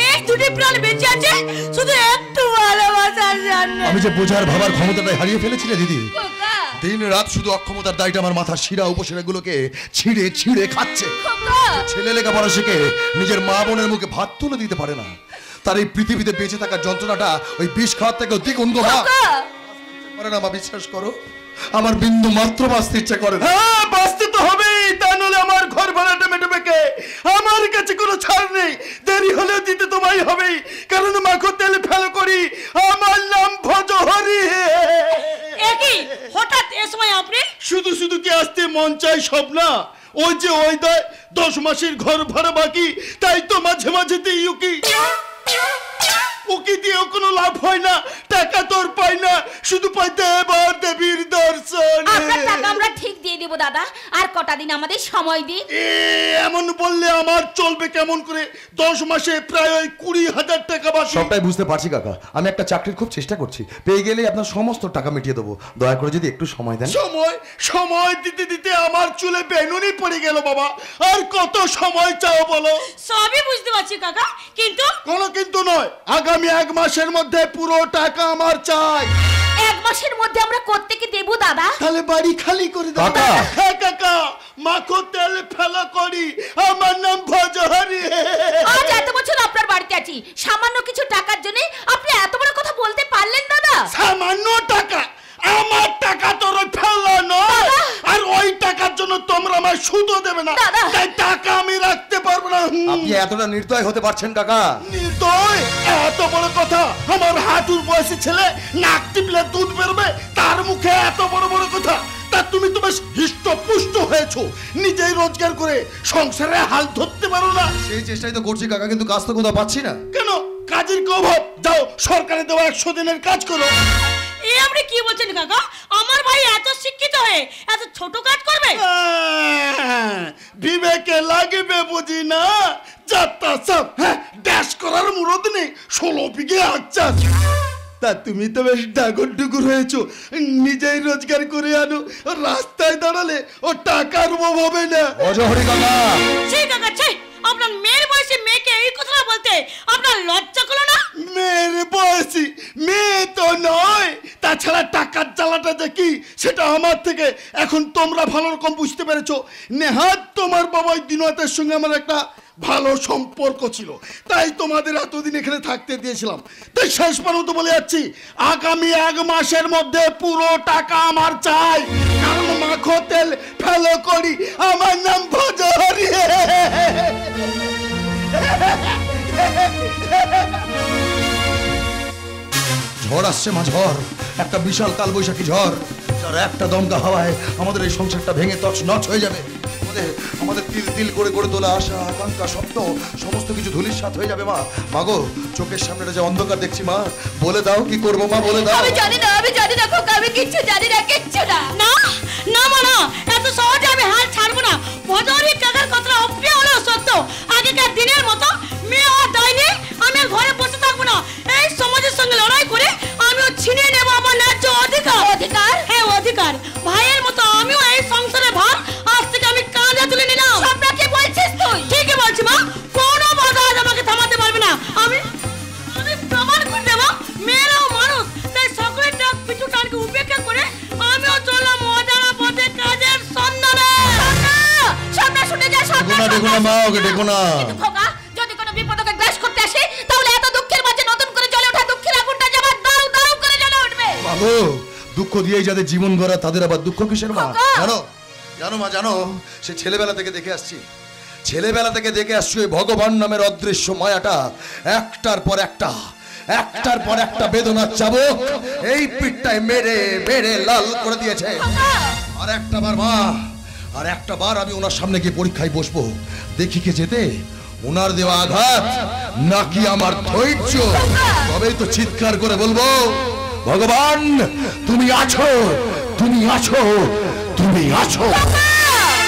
এই দুটি প্রাণ বেঁচে আছে শুধু একটু ভালোবাসার জন্য। আমি যে বোঝার ভাবার ক্ষমতাটা হারিয়ে ফেলেছিলে দিদি, খোকা, দিন রাত শুধু অক্ষমতার দায়টা আমার মাথার শিরা উপশিরাগুলোকে ছিঁড়ে ছিঁড়ে খাচ্ছে। খোকা, ছেলে লেখাপড়া শিখে নিজের মা বোনের মুখে ভাত তুলে দিতে পারে না, তার এই পৃথিবীতে বেঁচে থাকার যন্ত্রণাটা ওই বিষ খাওয়ার থেকে দ্বিগুণ পারে না মা। বিশ্বাস করো আমার বিন্দু মাত্র বাঁচতে ইচ্ছা করে না। হ্যাঁ, বাঁচতে তো হবেই, তা নলে আমার ঘর ভাড়াটা মেটাবে কে? আমার কাছে কোনো ছাড় নেই, দেরি হলেও দিতে তোমায় হবেই, কারণ মাখো তেল ফেলো করি, আমার নাম ভজহরি। একই হঠাৎ এ সময় আপনি? শুধু শুধু কি আসতে মন চাই সব না? ওই যে ওই দেয় 10 মাসের ঘর ভাড়া বাকি, তাই তো মাঝে মাঝে দিই উকি দিয়েও কোনো লাভ হয় না, টাকা তোর পাই না, শুধু পাই দেবর দেবীর দর্শন। আপনার টাকা আমরা ঠিক দিয়ে দেব দাদা, আর কটা দিন আমাদের সময় দিন। এমন বললে আমার চলবে কেমন করে? 10 মাসে প্রায় ওই 20,000 টাকা বাকি। সবটাই বুঝতে পারছি কাকা, আমি একটা চাকরির খুব চেষ্টা করছি, পেয়ে গেলেই আপনার সমস্ত টাকা মিটিয়ে দেবো, দয়া করে যদি একটু সময় দেন। সময় দিতে দিতে আমার চুলে বেনুনি পড়ে গেল বাবা, আর কত সময় চাও বলো? সবই বুঝতে পারছি কাকা, কিন্তু কোনো কিন্তু নয়, আগামী 1 মাসের মধ্যে পুরো টাকা আমার চাই। 1 মাসের মধ্যে আমরা কোত্থেকে দেব দাদা? তাহলে বাড়ি খালি করে দাও। কাকা। হ্যাঁ কাকা, মাখো তেল ফেলা করি, আমার নাম ভজহরি। আজ এত বছর আপনার বাড়িতে আছি, সামান্য কিছু টাকার জন্য আপনি এত বড় কথা বলতে পারলেন দাদা? সামান্য টাকা? আমার টাকা তোর ফেলানো, আর ওই টাকার জন্য তোমরা আমার সুদও দেবে না, দাদা। তাই টাকা আমি রাখতে পারবো না। আপনি এতটা নির্দয় হতে পারছেন কাকা? নির্দয়? এত বড় কথা? আমার হাঁটুর বয়সী ছেলে নাক টিপলে দুধ বেরোবে, তার মুখে এত বড় বড় কথা? তা তুমি তো বেশ হৃষ্টপুষ্ট হয়েছো, নিজেই রোজগার করে সংসারে হাল ধরতে পারো না? সেই চেষ্টাই তো করছি কাকা, কিন্তু কাজ তো কোথাও পাচ্ছি না। কেন? কাজের কি অভাব? যাও সরকারে দেওয়া 100 দিনের কাজ করো। এ আপনি কি বলছেন কাকা? আমার ভাই এত শিক্ষিত হয়ে এত ছোট কাজ করবে? বিবেকে লাগবে বুঝি না, যাত্রা সব ড্যাশ করার মুরদ নেই, 16 বিঘে আচ্ছা। তা তুমি তো বেশ ডাগর ডুগুর হয়েছো, নিজেই রোজগার করে আনো, রাস্তায় দাঁড়ালে ও টাকার অভাব হবে না। অজহরি কাকা, সেই কাকা চাই আপনার মেয়ের বয়সী মেয়েকে এই কথা বলতে আপনার লজ্জা করলো না? মেয়ের বয়সী মেয়ে তো নয়, তাছাড়া টাকার জ্বালাটা যে কি সেটা আমার থেকে এখন তোমরা ভালো রকম বুঝতে পেরেছো। নেহাত তোমার বাবাই দিনতের সঙ্গে আমার একটা ভালো সম্পর্ক ছিল, তাই তোমাদের এতদিন এখানে থাকতে দিয়েছিলাম। তাই শেষ পর্যন্ত বলে যাচ্ছি, আগামী 1 মাসের মধ্যে পুরো টাকা আমার চাই, কারণ মাখো তেল ফেলো করি, আমার নাম ভজহরি। ঝড় আসছে মা, ঝড়, একটা বিশাল কালবৈশাখী ঝড়, যার একটা দমকা হাওয়ায় আমাদের এই সংসারটা ভেঙে তছনছ হয়ে যাবে। আমাদের তিল তিল করে গড়ে তোলা আশা, আকাঙ্ক্ষা, স্বপ্ন সমস্ত কিছু ধূলিসাৎ হয়ে যাবে মা। মাগো, চোখের সামনে যে অন্ধকার দেখছি মা, বলে দাও কি করবো মা, বলে দাও। আমি জানি না খোকা, আমি কিচ্ছু জানি না, কিচ্ছু না। না না মা, না, এত সহজে আমি হাল ছাড়বো না। ভজহরি কাকার কথা অপ্রিয় হলেও সত্য, আগেকার দিনের মতো মেয়ে ও ডাইনি আমি আর ঘরে বসে থাকবো না। এই সমাজের সঙ্গে লড়াই করে আমিও ছিনিয়ে নেবো আমার ন্যায্য অধিকার। অধিকার? হ্যাঁ অধিকার। ভাইয়ের মতো আমিও এই সংসারে ভার আজ থেকে আমি কাঁধে তুলে নিলাম। সবটা কি বলছিস তুই? ঠিকই বলছি মা, কোনো বাধা আজ আমাকে থামাতে পারবে না। আমি প্রমাণ করে দেবো মেয়েরাও মানুষ, তাই সকলের ডাক পিছু টানকে উপেক্ষা করে আমিও চললাম অজানা পথে কাজের সন্ধানে। সবটা শুনে যা, সবটা দেখো না মা, ওকে দেখো না। খোকা, যদি কোনো বিপদকে গ্রাস করতে আসে তাহলে এত দুঃখের মাঝে নতুন করে জ্বলে ওঠা দুঃখের আগুনটা যেমন দাউ দাউ করে জ্বলে উঠবে। মাগো, দুঃখ দিয়েই যাদের জীবন গড়া তাদের আবার দুঃখ কিসের মা? জানো জানো মা, জানো, সে ছেলেবেলা থেকে দেখে আসছি, ছেলেবেলা থেকে দেখে আসছি ওই ভগবান নামের অদৃশ্য মায়াটা একটার পর একটা বেদনার চাবুক এই পিঠটায় মেরে মেরে লাল করে দিয়েছে। আর একটা বার মা, আর একটা বার আমি ওনার সামনে গিয়ে পরীক্ষায় বসবো, দেখি কে যেতে ওনার দেওয়া আঘাত নাকি আমার ধৈর্য। তবেই তো চিৎকার করে বলবো, ভগবান তুমি আছো, তুমি আছো, তুমি আছো।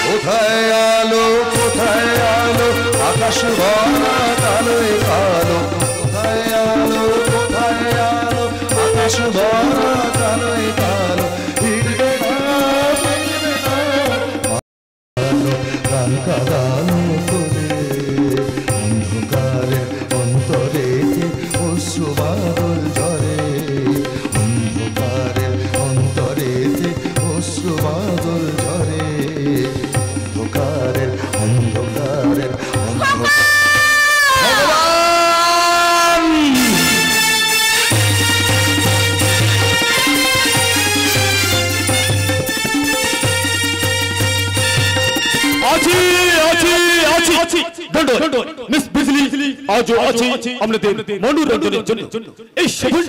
কোথায় আলো, কোথায় আলো, আকাশ ভরা কালোয় কালো, কোথায় আলো, কোথায় আলো, আকাশ ভরা কালোয় কালো, ফিরবে না, ফিরবে না, গান কাঁদানো করে অন্ধকারে অন্তরে অশ্রু বাদল ঝরে, অন্ধকারে অন্তরে অশ্রু বাদল ঝরে, অন্ধকারের অন্ধকারের অন্ধকার। ভগবান আছি আছি আছি আছি দণ্ড মিস বিজলি আজও আছি আমাদের মনোরঞ্জনের জন্য। এই সেভেন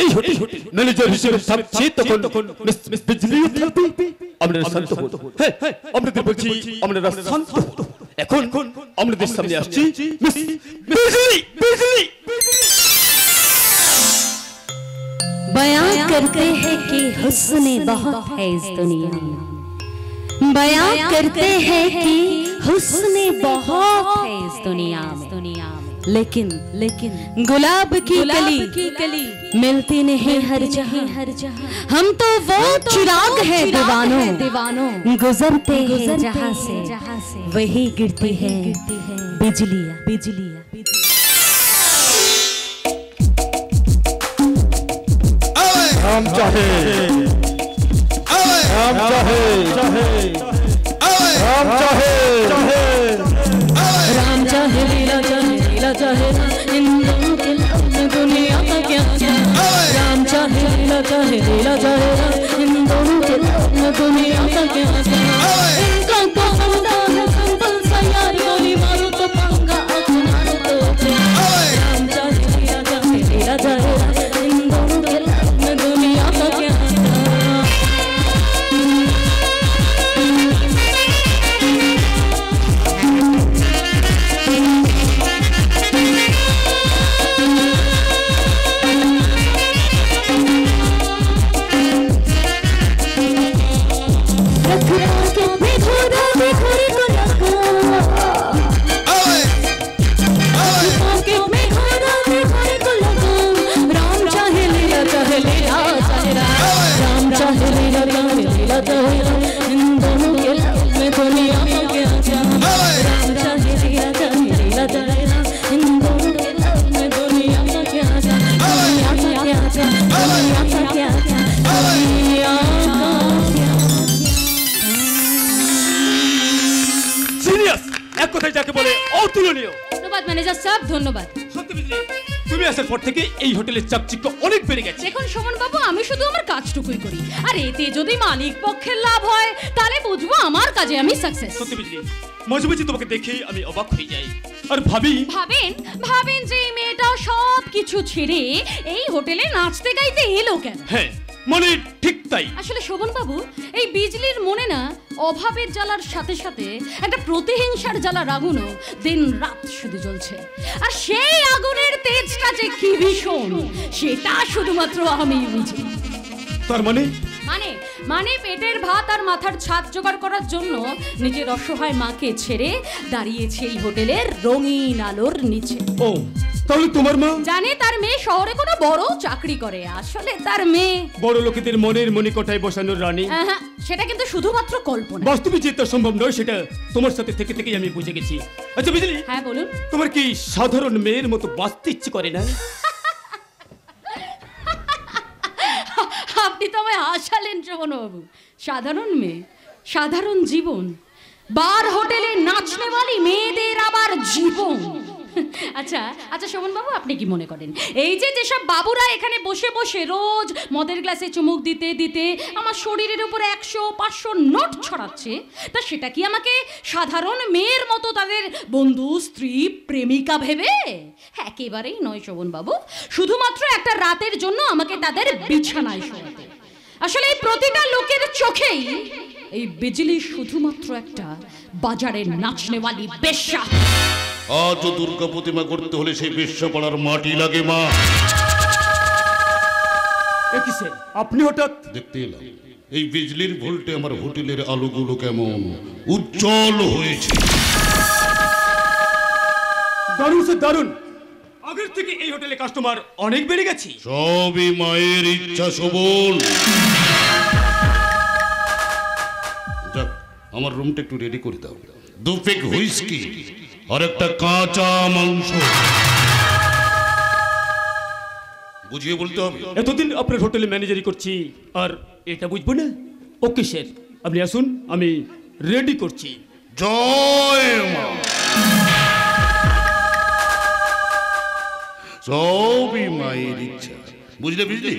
এই হতে ম্যানেজার হিসেবে থাকছি তখন মিস বিজলি থাকবে আমরা শান্ত হব। হ্যাঁ আপনাদের বলছি আমরা শান্ত হব। এখন আমাদের সামনে আসছে মিস বিজলি। বিজলি बयां करते हैं कि हुस्न बहुत है इस दुनिया में, बयां करते हैं कि हुस्न बहुत है इस दुनिया में, लेकिन गुलाब की कली मिलती नहीं हर जहां। हम तो वो चिराग है दीवानों गुजरते हैं जहां से वही गिरती है बिजलियां। हम चाहे हम चाहे हम चाहे राम चाहे लीला चाहे इन दोनों के दुनिया का क्या राम चाहे लीला चाहे इन दोनों के दुनिया का क्या इनका तो सौदा है संभल सा यार, गोली मारो तो पंगा मारो तो राम चाहे लीला चाहे इन दोनों के दुनिया का क्या অতুলনীয়। ধন্যবাদ ম্যানেজার সাহেব, ধন্যবাদ। সত্যি বিজলি, তুমি আসার পর থেকে এই হোটেলের চাকচিক্য অনেক বেড়ে গেছে। দেখুন সুমন বাবু, আমি শুধু আমার কাজটুকুই করি, আর এতে যদি মালিক পক্ষের লাভ হয় তাহলে বুঝবো আমার কাজে আমি সাকসেস। সত্যি বিজলি, মাঝে মাঝে তোমাকে দেখেই আমি অবাক হয়ে যাই আর ভাবেন যে এই মেয়েটা সব কিছু ছেড়ে এই হোটেলে নাচতে গাইতে এলো কেন? হ্যাঁ, মানে ঠিক তাই। আসলে শোভন বাবু, এই বিজলির মনে না অভাবের জ্বালার সাথে সাথে একটা প্রতিহিংসার জ্বালার আগুনও দিন রাত শুধু জ্বলছে, আর সেই আগুনের তেজটা যে কি ভীষণ সেটা শুধুমাত্র আমি বুঝি। তার মানে মানে পেটের ভাত আর মাথার ছাদ জোগাড় করার জন্য নিজের অসহায় মাকে ছেড়ে দাঁড়িয়েছে এই হোটেলের রঙিন আলোর নিচে। ও, তাহলে তোমার মা জানে তার মেয়ে শহরে কোনো বড় চাকরি করে, আসলে তার মেয়ে বড় লোকেদের মনের মণিকোঠায় বসানোর রানী। সেটা কিন্তু শুধুমাত্র কল্পনা, বাস্তবে যেটা সম্ভব নয় সেটা তোমার সাথে থেকে থেকেই আমি বুঝে গেছি। আচ্ছা বিজলি, হ্যাঁ বলুন, তোমার কি সাধারণ মেয়ের মতো বাঁচতে ইচ্ছে করে না? আপনি তো আমায় হাসালেন শোভনবাবু। সাধারণ মেয়ে, সাধারণ জীবন, বার হোটেলে নাচনেওয়ালি মেয়েদের আবার জীবন। আচ্ছা শোভনবাবু, আপনি কি মনে করেন এই যেসব বাবুরা এখানে বসে বসে রোজ মদের গ্লাসে চুমুক দিতে দিতে আমার শরীরের উপর 100-500 নোট ছড়াচ্ছে, তা সেটা কি আমাকে সাধারণ মেয়ের মতো তাদের বন্ধু, স্ত্রী, প্রেমিকা ভেবে? একেবারেই নয় শোভনবাবু, শুধুমাত্র একটা রাতের জন্য আমাকে তাদের বিছানায় শোয়াতে। আসলে এই প্রতিটা লোকের চোখেই এই বিজলি শুধুমাত্র একটা বাজারের নাচনেওয়ালি বেশ্যা। আজ দুর্গা প্রতিমা করতে হলে সেই বেশ্যা পাড়ার মাটি লাগে মা। আপনি হঠাৎ দেখতে এলাম এই বিজলির ভোল্টে আমার হোটেলের আলোগুলো কেমন উজ্জ্বল হয়েছে। দারুণ স্যার, দারুণ। আগের থেকে এই হোটেলে কাস্টমার অনেক বেড়ে গেছে। সবই মায়ের ইচ্ছা শোভন। যাক, আমার রুমটা একটু রেডি করে দাও। 2 পেগ হুইস্কি আর একটা কাঁচা মাংস। বুঝিয়ে বলতে হবে। এতদিন আপনার হোটেলে ম্যানেজারি করছি আর এটা বুঝবো না? ওকে স্যার, আপনি আসুন, আমি রেডি করছি। জয় মা। সবই মায়ের ইচ্ছা, বুঝলে বিজলি?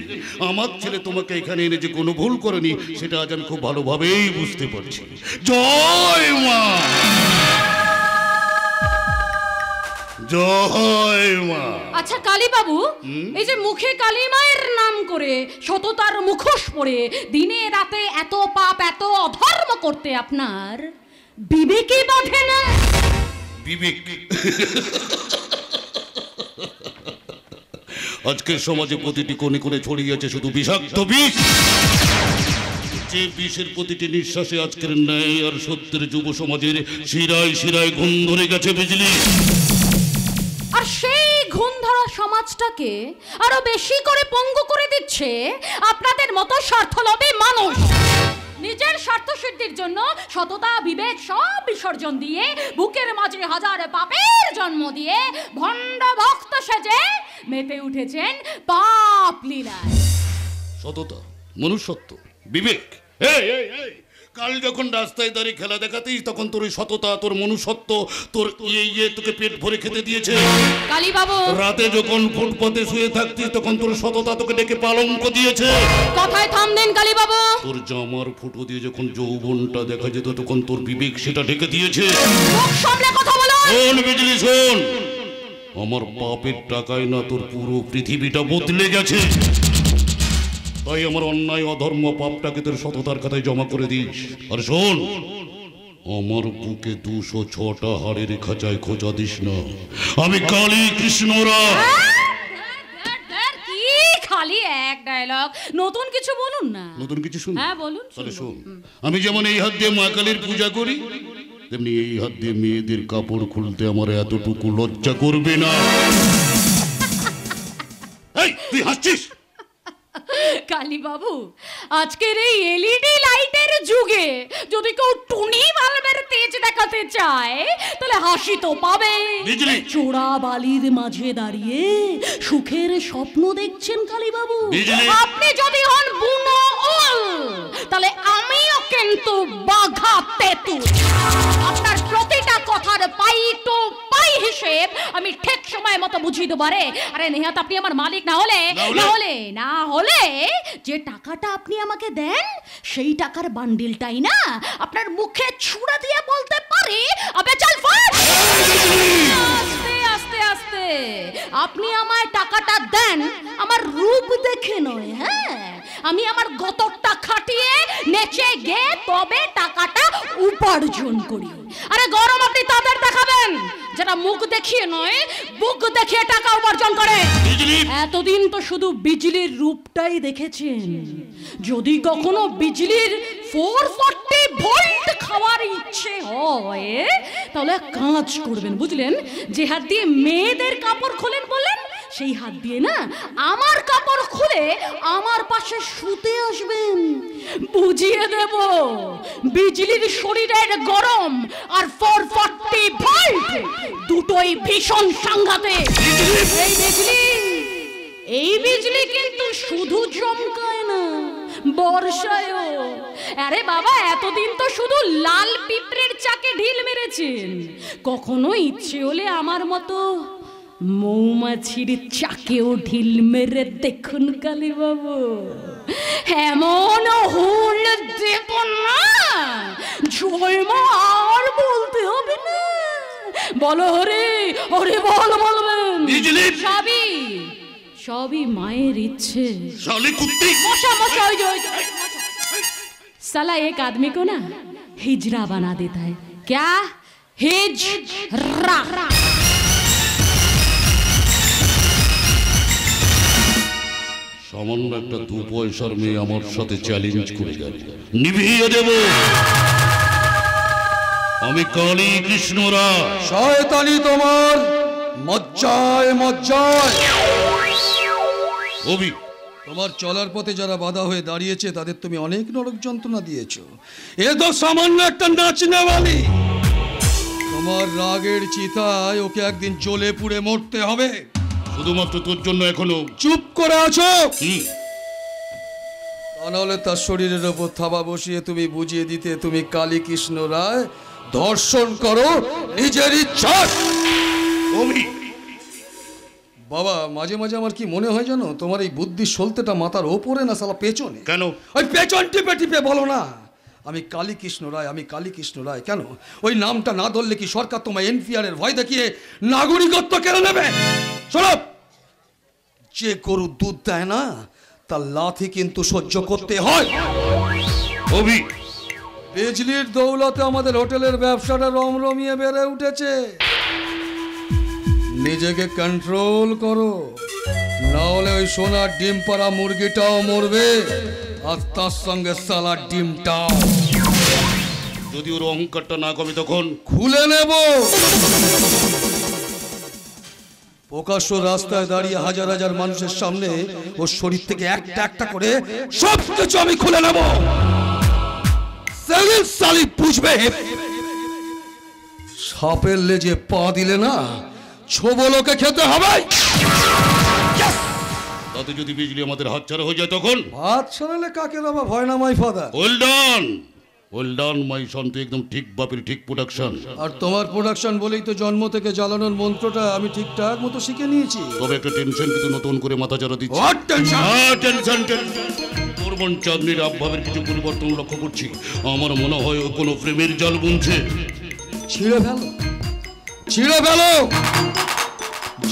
আমার ছেলে তোমাকে এখানে এনে যে কোনো ভুল করেনি সেটা আজ আমি খুব ভালোভাবেই বুঝতে পারছি। জয় মা, জয় মা। আচ্ছা কালী বাবু, এই যে মুখে কালী মায়ের নাম করে সততার মুখোশ পরে দিনে রাতে এত পাপ এত অধর্ম করতে আপনার বিবেকে বাঁধে না? বিবেক? আজকের সমাজে প্রতিটি কোণে কোণে ছড়িয়ে আছে শুধু বিষাক্ত বিষ। যে বিষের প্রতিটি নিঃশ্বাসে আজকের ন্যায় আর সত্যের যুব সমাজের শিরায় শিরায় ঘুম ধরে গেছে বিজলি। আর সেই ঘুমধরা সমাজটাকে আরো বেশি করে পঙ্গু করে দিচ্ছে আপনাদের মতো স্বার্থলোভী মানুষ। নিজের স্বার্থ সিদ্ধির জন্য সততা বিবেক সব বিসর্জন দিয়ে বুকের মাঝে হাজার পাপের জন্ম দিয়ে ভণ্ড ভক্ত সেজে মেতে উঠেছেন পাপ লীলায়। সততা, মনুষ্যত্ব, বিবেক, কাল যখন রাস্তায় দাঁড়িয়ে খেলা দেখাতেই তখন তোর সততা, তোর মনুষ্যত্ব, তোর তোকে পেট ভরে খেতে দিয়েছে। কালী বাবু, রাতে যখন ফুটপাতে শুয়ে থাকতিস তখন তোর সততা তোকে ডেকে পালঙ্ক দিয়েছে। কথায় থাম দেন কালী বাবু। তোর জামার ফুটো দিয়ে যখন যৌবনটা দেখা যেত তখন তোর বিবেক সেটা ঢেকে দিয়েছে। মুখ সামলে কথা বলো। শোন বিজলি, শোন, আমার পাপের টাকায় না তোর পুরো পৃথিবীটা বদলে গেছে। তাই আমার অন্যায় অধর্ম পাপটাকে তোর সততার খাতায় জমা করে দিস। আর শোন, আমার বুকে 206টা হাড়ের খাঁচায় খোঁজা দিস না। আমি কালী কৃষ্ণরা। কি খালি এক ডায়লগ, নতুন কিছু বলুন না। নতুন কিছু শুন? হ্যাঁ বলুন। তাহলে শোন, আমি যেমন এই হাত দিয়ে মা কালীর পূজা করি তেমনি এই হাত দিয়ে মেয়েদের কাপড় খুলতে আমার এতটুকু লজ্জা করবে না। এই তুই হাসছিস? কালী বাবু, আজকের এই এলইডি লাইটের যুগে যদি কেউ টুনি বাল্বের তেজ দেখাতে চায় তাহলে হাসি তো পাবে। চোরা বালির মাঝে দাঁড়িয়ে সুখের স্বপ্ন দেখছেন কালী বাবু। আপনি যদি হন বুনো উল তাহলে আমিও কিন্তু বাঘা তেঁতুল। আপনার প্রতিটা কথার পাই তো পাই হিসেব আমি ঠিক সময় মতো বুঝিয়ে দেবো। আরে নেহাত আপনি আমার মালিক না হলে যে টাকাটা আপনি আমাকে দেন সেই টাকার বান্ডিলটাই না আপনার মুখে ছুঁড়ে দিয়ে বলতে পারি আবে চল ফাট। আস্তে আস্তে আস্তে আপনি আমায় টাকাটা দেন আমার রূপ দেখে নয়, হ্যাঁ আমি আমার গতরটা খাটিয়ে নেচে গে তবে টাকাটা উপার্জন করি। আরে গরম আপনি তাদের দেখাবেন যারা মুখ দেখিয়ে নয় বুক দেখিয়ে টাকা উপার্জন করে। এতদিন তো শুধু বিজলির রূপটাই দেখেছেন, যদি কখনো বিজলির 440 ভোল্ট খাওয়ার ইচ্ছে হয় তাহলে কাজ করবেন বুঝলেন, যে হাত দিয়ে মেয়েদের কাপড় খোলেন বললেন সেই হাত দিয়ে না আমার কাপড় খুলে আমার পাশে শুতে আসবেন, বুঝিয়ে দেব বিজলির শরীরের গরম আর 440 ভোল্ট দুটোই ভীষণ সাংঘাতিক। এই বিজলি কিন্তু শুধু চমকায় না বর্ষায়ও। আরে বাবা এতদিন তো শুধু লাল পিঁপড়ের চাকে ঢিল মেরেছেন, কখনো ইচ্ছে হলে আমার মতো মৌমাছির চাকেও ঢিল মেরে দেখুন কালী বাবু, এমন হুল দেব না জয় মা আর বলতে হবে না। বলো হরে হরে বল বলবেন সবই मायर इच्छे। साले कुत्ते मशा मशा साला एक आदमी को ना हिजरा बना देता है। क्या हिजरा? সামান্য একটা 2 পয়সার মেয়ে আমার সাথে চ্যালেঞ্জ করে গেল, নিভিয়ে দেব আমি কালী কৃষ্ণ রায়। শয়তানি তোমার মজ্জায় মজ্জায়। অভি তোমার চলার পথে যারা বাধা হয়ে দাঁড়িয়েছে তাদের তুমি অনেক নরক যন্ত্রণা দিয়েছো। এ তো সামান্য একটা নাচনেওয়ালি। তোমার রাগের চিতায় ওকে একদিন জ্বলে পুড়ে মরতে হবে। শুধুমাত্র তোর জন্য এখনো চুপ করে আছো, তা নাহলে তার শরীরের ওপর থাবা বসিয়ে তুমি বুঝিয়ে দিতে তুমি কালী কৃষ্ণ রায় ধর্ষণ করো নিজের ইচ্ছা। বাবা মাঝে মাঝে আমার কি মনে হয় জানো, তোমার এই বুদ্ধির সলতেটা মাথার ওপরে না সালা পেছনে। কেন? ওই পেছন টিপে টিপে বলো না আমি কালী কৃষ্ণ রায়, আমি কালী কৃষ্ণ রায়। কেন ওই নামটা না ধরলে কি সরকার তোমায় এনপিআর এর ভয় দেখিয়ে নাগরিকত্ব কেড়ে নেবে? শোনো, যে গরু দুধ দেয় না তার লাথি কিন্তু সহ্য করতে হয়। অভি বিজলির দৌলতে আমাদের হোটেলের ব্যবসাটা রমরমিয়ে বেড়ে উঠেছে। নিজেকে কন্ট্রোল করো, না হলে ওই সোনার ডিম পাড়া মুরগিটাও মরবে আর তার সঙ্গে সালার ডিমটাও। যদি ওর অহংকারটা না কমে তখন খুলে নেব। প্রকাশ্য রাস্তায় দাঁড়িয়ে হাজার হাজার মানুষের সামনে ওর শরীর থেকে একটা একটা করে সব কিছু আমি খুলে নেব। সালি বুঝবে সাপের লেজে পা দিলে না ছোবলকে খেতে হবে। তাতে যদি বিজলি আমাদের হাতছাড়া হয়ে যায় তখন? হাত ছাড়ালে কাকে বাবা ভয় না মাই ফাদার। ওয়েল ডান মাই সন, তো একদম ঠিক বাপের ঠিক প্রোডাকশন। আর তোমার প্রোডাকশন বলেই তো জন্ম থেকে জ্বালানোর মন্ত্রটা আমি ঠিকঠাক মতো শিখে নিয়েছি। তবে একটা টেনশন কিন্তু নতুন করে মাথা চাড়া দিচ্ছে। What tension? টেনশন তোরবন চাঁদনির আবহাওয়ার কিছু পরিবর্তন লক্ষ্য করছি। আমার মনে হয় ও কোনো প্রেমের জাল বুনছে। ছিঁড়ে ফেলো, ছিঁড়ে ফেলো।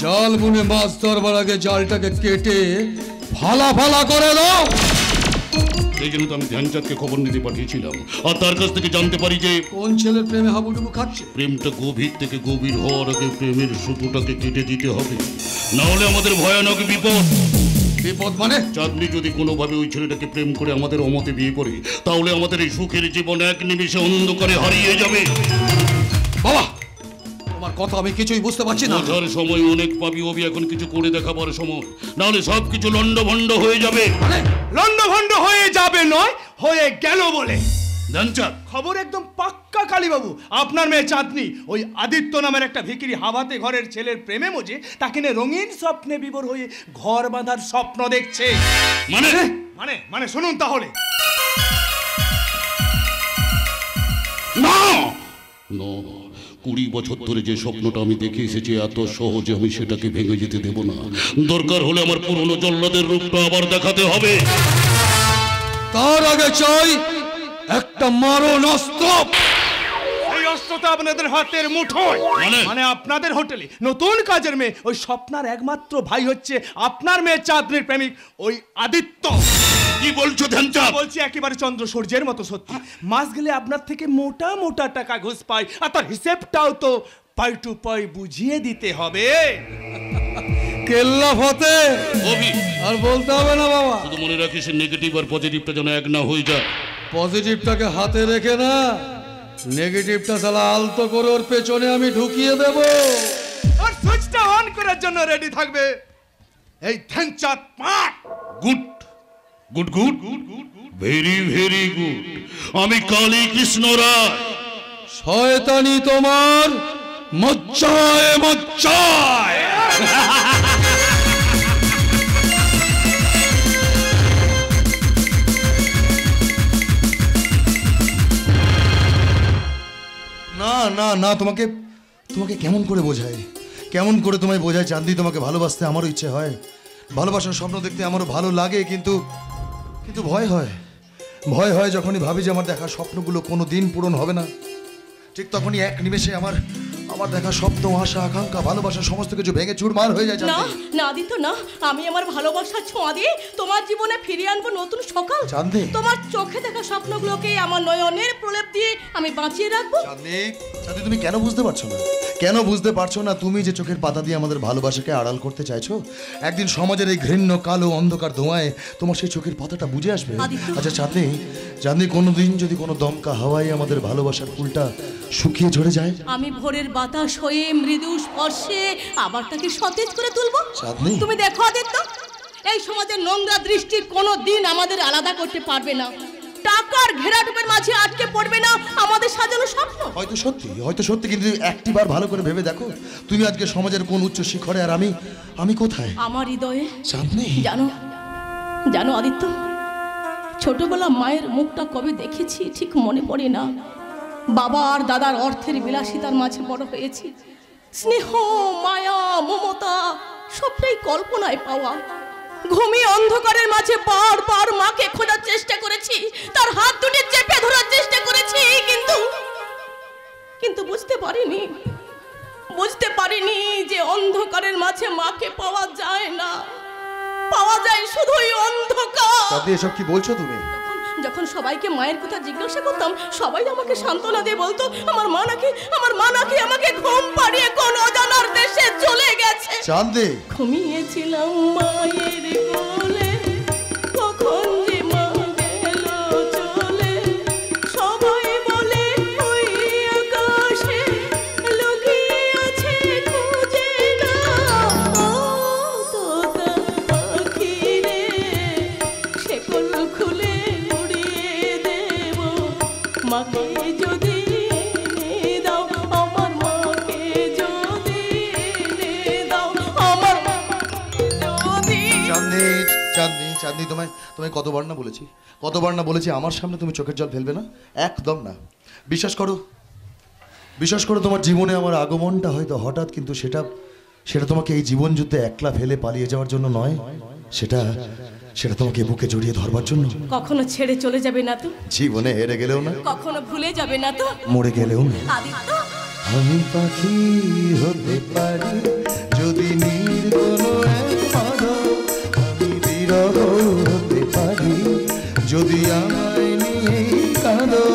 জাল বুনে মাছ ধরবার আগে জালটাকে কেটে ফালা ফালা করে দাও। সেই জন্য তো আমি ধ্যানচাঁদকে খবর নিতে পাঠিয়েছিলাম, আর তার কাছ থেকে জানতে পারি যে কোন ছেলের প্রেমে হাবুডুবু খাচ্ছে। প্রেমটা গভীর থেকে গভীর হওয়ার আগে প্রেমের সুতোটাকে কেটে দিতে হবে, না হলে আমাদের ভয়ানক বিপদ। বিপদ মানে? চাঁদনি যদি কোনোভাবে ওই ছেলেটাকে প্রেম করে আমাদের অমতে বিয়ে করে, তাহলে আমাদের এই সুখের জীবন এক নিমিষে অন্ধকারে হারিয়ে যাবে। বাবা তোমার কথা আমি কিছুই বুঝতে পারছি না। বোঝার সময় অনেক পাবি, অবি এখন কিছু করে দেখাবার সময়, না হলে সব কিছু লন্ডভন্ড হয়ে যাবে। লন্ডভন্ড হয়ে যাবে নয়, হয়ে গেল বলে। ধ্যানচাঁদ খবর একদম পাক্কা কালীবাবু, আপনার মেয়ে চাঁদনি ওই আদিত্য নামের একটা ভিখিরি হাবাতে ঘরের ছেলের প্রেমে মজে তাকে নিয়ে রঙিন স্বপ্নে বিভোর হয়ে ঘর বাঁধার স্বপ্ন দেখছে। মানে মানে মানে শুনুন তাহলে। না 20 বছর ধরে যে স্বপ্নটা আমি দেখে এসেছি, এত সহজে আমি সেটাকে ভেঙে যেতে দেব না। দরকার হলে আমার পুরনো জল্লাদের রূপটা আবার দেখাতে হবে। তার আগে চাই একটা মারণ অস্ত্র। এই অস্ত্রটা আপনাদের হাতের মুঠোয়, মানে আপনাদের হোটেলে নতুন কাজের মেয়ে ওই স্বপ্নার একমাত্র ভাই হচ্ছে আপনার মেয়ে চাঁদনির প্রেমিক ওই আদিত্য। কি বলছো ধ্যানচাঁদ? বলছি একেবারে চন্দ্র সূর্যের মতো সত্যি। মাস গেলে আপনার থেকে মোটা মোটা টাকা ঘুষ পাই, আর তার হিসেবটাও তো পাই টু পাই বুঝিয়ে দিতে হবে। কেল্লা ফতে অভি, আর বলতে হবে না বাবা। শুধু মনে রাখিস নেগেটিভ আর পজিটিভটা যেন এক না হয়ে যায়। পজিটিভটাকে হাতে রেখে না, নেগেটিভটা সালা আলতো করে ওর পেছনে আমি ঢুকিয়ে দেব। আর সুইচটা অন করার জন্য রেডি থাকবে এই ধ্যানচাঁদ পাট। Good good good good, very very good. আমি কালী কৃষ্ণ রায়। শয়তানি তোমার মজ্জায় মজ্জায়। না না না, তোমাকে তোমাকে কেমন করে বোঝাই, কেমন করে তোমায় বোঝাই চাঁদনি? তোমাকে ভালোবাসতে আমারও ইচ্ছে হয়, ভালোবাসার স্বপ্ন দেখতে আমারও ভালো লাগে, কিন্তু কিন্তু ভয় হয়। ভয় হয় যখনই ভাবি যে আমার দেখা স্বপ্নগুলো কোনো দিন পূরণ হবে না। ঠিক তখনই এক নিমেষে আমার দেখা স্বপ্ন, আশা, আকাঙ্ক্ষা, ভালোবাসা সমস্ত কিছু ভেঙে চুরমার হয়ে যায়। না না আদিত্য না, আমি আমার ভালোবাসার ছোঁয়া দিয়ে তোমার জীবনে ফিরিয়ে আনবো নতুন সকাল। চাঁদনি, তোমার চোখে দেখা স্বপ্নগুলোকে আমার নয়নের প্রলেপ দিয়ে আমি বাঁচিয়ে রাখবো। চাঁদনি, চাঁদনি, তুমি কেন বুঝতে পারছো না? কেন বুঝতে পারছো না? তুমি যে চোখের পাতা দিয়ে আমাদের ভালোবাসাকে আড়াল করতে চাইছো, একদিন সমাজের এই ঘৃণ্য কালো অন্ধকার ধোঁয়ায় তোমার সেই চোখের পাতাটা বুঝে আসবে। আচ্ছা চাঁদনি, চাঁদনি, কোনোদিন যদি কোনো দমকা হাওয়ায় আমাদের ভালোবাসার ফুলটা শুকিয়ে ঝরে যায়, আমি ভোরের বাতাস হয়ে মৃদু স্পর্শে আবার তাকে সতেজ করে তুলবো। চাঁদনি, তুমি দেখো আদিত্য, এই সমাজের নোংরা দৃষ্টি কোনো দিন আমাদের আলাদা করতে পারবে না। টাকার ঘেরাটোপের মাঝে আটকে পড়বে না আমাদের সাজানো স্বপ্ন। হয়তো সত্যি, কিন্তু একটিবার ভালো করে ভেবে দেখো, তুমি আজকে সমাজের কোন উচ্চ শিখরে, আর আমি কোথায়? আমার হৃদয়ে। চাঁদনি, জানো আদিত্য, ছোটবেলা মায়ের মুখটা কবে দেখেছি ঠিক মনে পড়ে না। বাবা আর দাদার অর্থের বিলাসিতার মাঝে বড় হয়েছি। স্নেহ, মায়া, মমতা সবটাই কল্পনায় পাওয়া। ঘুমিয়ে অন্ধকারের মাঝে বারবার মাকে খোঁজার চেষ্টা করেছি, তার হাত দুটি চেপে ধরার চেষ্টা করেছি, কিন্তু বুঝতে পারিনি যে অন্ধকারের মাঝে মাকে পাওয়া যায় না, পাওয়া যায় শুধুই অন্ধকার। চাঁদনি, এসব কি বলছো তুমি? যখন সবাইকে মায়ের কথা জিজ্ঞাসা করতাম, সবাই আমাকে সান্ত্বনা দিয়ে বলতো আমার মা নাকি আমাকে ঘুম পাড়িয়ে কোন অজানার দেশে চলে গেছে। চাঁদনি, ঘুমিয়েছিলাম মায়ের কোলে, কখন যে মা গেল চলে। সবাই বলে ওই আকাশে লুকিয়ে আছে, খুঁজে নাও তোতা পাখি রে, শেকল খুলে উড়িয়ে দেব মাকে যদি এনে দাও, আমার মাকে যদি এনে দাও, আমার যদি। চাঁদনি, তোমায় কতবার না বলেছি আমার সামনে তুমি চোখের জল ফেলবে না, একদম না। বিশ্বাস করো তোমার জীবনে আমার আগমনটা হয়তো হঠাৎ, কিন্তু সেটা তোমাকে এই জীবন যুদ্ধে একলা ফেলে পালিয়ে যাওয়ার জন্য নয়, সেটা তোমাকে বুকে জড়িয়ে ধরবার জন্য। কখনো ছেড়ে চলে যাবে না তো, জীবনে হেরে গেলেও না, কখনো ভুলে যাবে না তো, মরে গেলেও না। আদিত্য, আমি পাখি হতে পারি যদি নীর কোনো এক মাধব, আমি বিরহ হতে পারি যদি আমায় নিয়ে কাঁদো,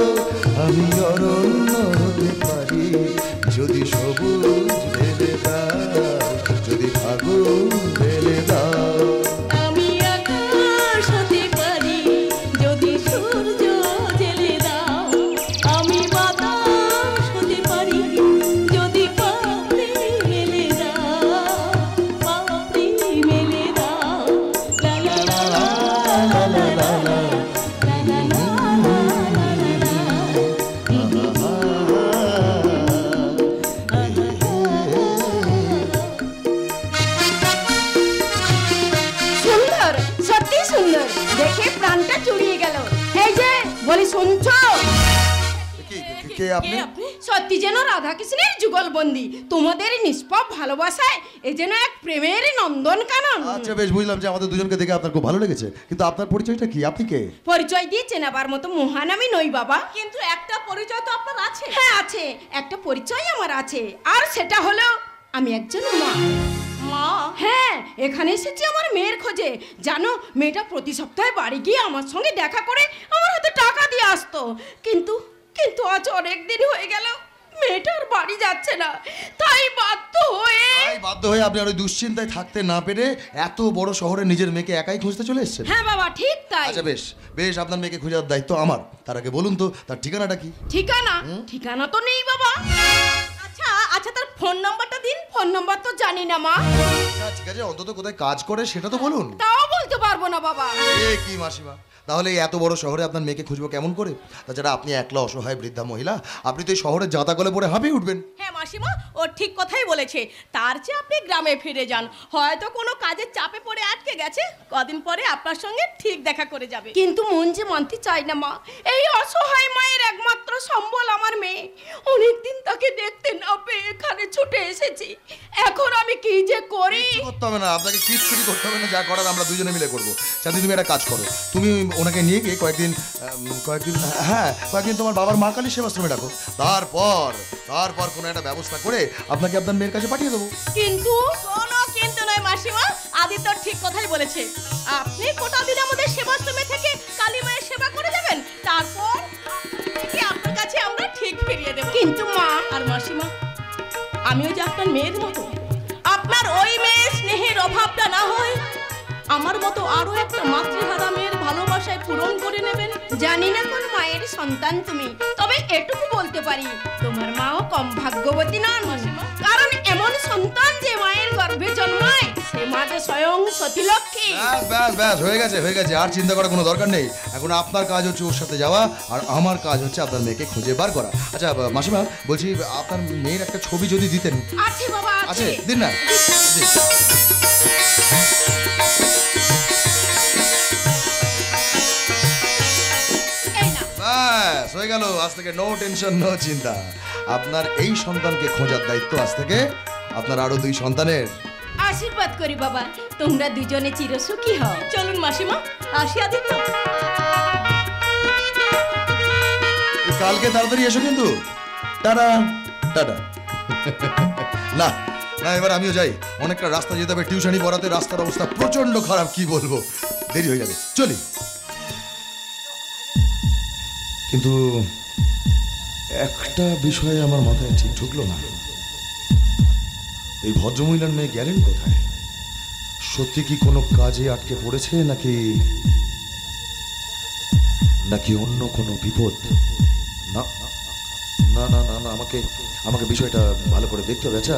আমি অরণ্য হতে পারি যদি সবুজ ঢেলে দাও, যদি ফাগুন ঢেলে দাও। আমি আকাশ হতে পারি যদি সূর্য জেলে দাও, আমি বাতাস হতে পারি যদি পাপড়ি মেলে দাও, পাপড়ি মেলে দাও। লা লা লা লা লা লা লা লা লা লা লা। সুন্দর, সত্যি সুন্দর, দেখে প্রাণটা জুড়িয়ে গেল। এই যে বলি, শুনছো? কে আপনি? সত্যি যেন রাধা কৃষ্ণের যুগলবন্দি, তোমাদের নিষ্পাপ ভালোবাসায় এ যেন এক প্রেমের নন্দন কানন। আচ্ছা বেশ, বুঝলাম যে আমাদের দুজনকে দেখে আপনার খুব ভালো লেগেছে, কিন্তু আপনার পরিচয়টা কি? আপনি কে? পরিচয় দিয়ে চেনাবার মতো মহান আমি নই বাবা, কিন্তু একটা পরিচয় তো আপনার আছে। হ্যাঁ আছে, একটা পরিচয় আমার আছে, আর সেটা হলো আমি একজন মা। মা? হ্যাঁ, এখানে এসেছি আমার মেয়ের খোঁজে। জানো, মেয়েটা প্রতি সপ্তাহে বাড়ি গিয়ে আমার সঙ্গে দেখা করে আমার হাতে টাকা দিয়ে আসতো, কিন্তু কিন্তু আজ অনেক দিন হয়ে গেল মেয়েটার বাড়ি যাচ্ছে না। তাই বাধ্য হয়ে আপনি আর ওই দুশ্চিন্তায় থাকতে না পেরে এত বড় শহরে নিজের মেয়েকে একাই খুঁজতে চলে এসেছেন? হ্যাঁ বাবা, ঠিক তাই। আচ্ছা বেশ বেশ, আপনার মেয়েকে খোঁজার দায়িত্ব আমার। তার আগে বলুন তো তার ঠিকানাটা কি? ঠিকানা তো নেই বাবা। আচ্ছা তার ফোন নাম্বারটা দিন। ফোন নাম্বার তো জানি না মা। আচ্ছা ঠিক আছে, অন্তত কোথায় কাজ করে সেটা তো বলুন। তাও বলতে পারবো না বাবা। কি মাসিমা, তাহলে এই এত বড় শহরে আপনার মেয়েকে খুঁজবো কেমন করে? তাছাড়া আপনি একলা অসহায় বৃদ্ধা মহিলা, আপনি তো এই শহরে জাঁতাকলে পড়ে হাঁপিয়ে উঠবেন। হ্যাঁ মাসিমা, ও ঠিক কথাই বলেছে। তার চেয়ে আপনি গ্রামে ফিরে যান, হয়তো কোনো কাজের চাপে পড়ে আটকে গেছে, কদিন পরে আপনার সঙ্গে ঠিক দেখা করে যাবে। কিন্তু মন যে মানতে চাই না মা, এই অসহায় মায়ের একমাত্র সম্বল আমার মেয়ে। অনেকদিন তাকে দেখতে না পেয়ে এখানে ছুটে এসেছি, এখন আমি কি যে করি। করতে হবে না, আপনাকে কিচ্ছু করতে হবে না, যা করার আমরা দুজনে মিলে করবো। চাঁদি তুমি একটা কাজ করো, তুমি ওনাকে নিয়ে গিয়ে কয়েকদিন তোমার বাবার মা কালী সেবাশ্রমে রাখো। তারপর কোনো একটা ব্যবস্থা করে আপনাকে আপনার মেয়ের কাছে পাঠিয়ে দেবো। কিন্তু কোনো কিন্তু নয় মাসিমা, আদিত্য ঠিক কথাই বলেছে। আপনি কোটা দিন আমাদের সেবাশ্রমে থেকে কালী মায়ের সেবা করে যাবেন, তারপর আপনার কাছে আমরা ঠিক ফিরিয়ে দেব। কিন্তু মা আর মাসিমা, আমিও যে আপনার মেয়ের মতো, আপনার ওই মেয়ের স্নেহের অভাবটা না হয় আমার মতো আরো একটা মাতৃহারা মেয়ের ভালোবাসায় পূরণ করে নেবেন। জানি না কোন মায়ের সন্তান তুমি, তবে এটুকু বলতে পারি তোমার মাও কম ভাগ্যবতী নন, কারণ এমন সন্তান যে মায়ের গর্ভে জন্মায় সে মা যে স্বয়ং সতীলক্ষ্মী। ব্যাস হয়ে গেছে, আর চিন্তা করার কোনো দরকার নেই। এখন আপনার কাজ হচ্ছে ওর সাথে যাওয়া, আর আমার কাজ হচ্ছে আপনার মেয়েকে খুঁজে বার করা। আচ্ছা মাসিমা, বলছি আপনার মেয়ের একটা ছবি যদি দিতেন। আছে বাবা, আছে, দিন না। ব্যাস হয়ে গেল, আজ থেকে নো টেনশন নো চিন্তা। আপনার এই সন্তানকে খোঁজার দায়িত্ব আজ থেকে আপনার আরো 2 সন্তানের। আশীর্বাদ করি বাবা, তোমরা দুজনে চিরসুখী হও। চলুন মাসিমা, আসি আদিত্য। কালকে তাড়াতাড়ি এসো কিন্তু। Tata tata. না না, এবার আমিও যাই, অনেকটা রাস্তা যেতে হবে টিউশনি পড়াতে, রাস্তার অবস্থা প্রচন্ড খারাপ, কি বলবো, দেরি হয়ে যাবে, চলি। কিন্তু একটা বিষয়ে আমার মাথায় ঠিক ঢুকলো না, এই ভদ্রমহিলার মেয়ে গেলেন কোথায়? সত্যি কি কোনো কাজে আটকে পড়েছে নাকি অন্য কোনো বিপদ? না না না না না, আমাকে বিষয়টা ভালো করে দেখতে হবে। আচ্ছা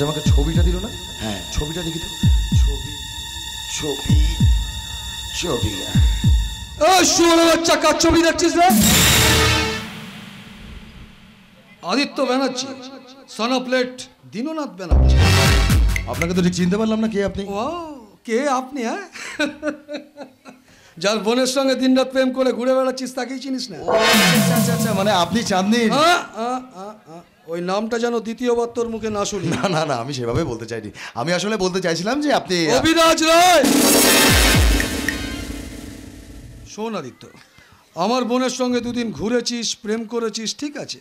আমাকে ছবিটা দিল না? হ্যাঁ, ছবিটা দেখি তো। ছবি বাচ্চা, কার ছবি দেখছিস না? Aditya Banerjee, son of late Dinanath Banerjee. আপনাকে তো ঠিক চিনতে পারলাম না, কে আপনি? কে আপনি? হ্যাঁ, যার বোনের সঙ্গে দিনরাত প্রেম করে ঘুরে বেড়াচ্ছিস তাকেই চিনিস না? আচ্ছা, মানে আপনি চাঁদনি? ওই নামটা যেন দ্বিতীয়বার তোর মুখে না শুনি। না না না, আমি সেভাবে বলতে চাইনি, আমি আসলে বলতে চাইছিলাম যে আপনি অভিরাজ রায়। শোন আদিত্য, আমার বোনের সঙ্গে 2 দিন ঘুরেছিস, প্রেম করেছিস, ঠিক আছে,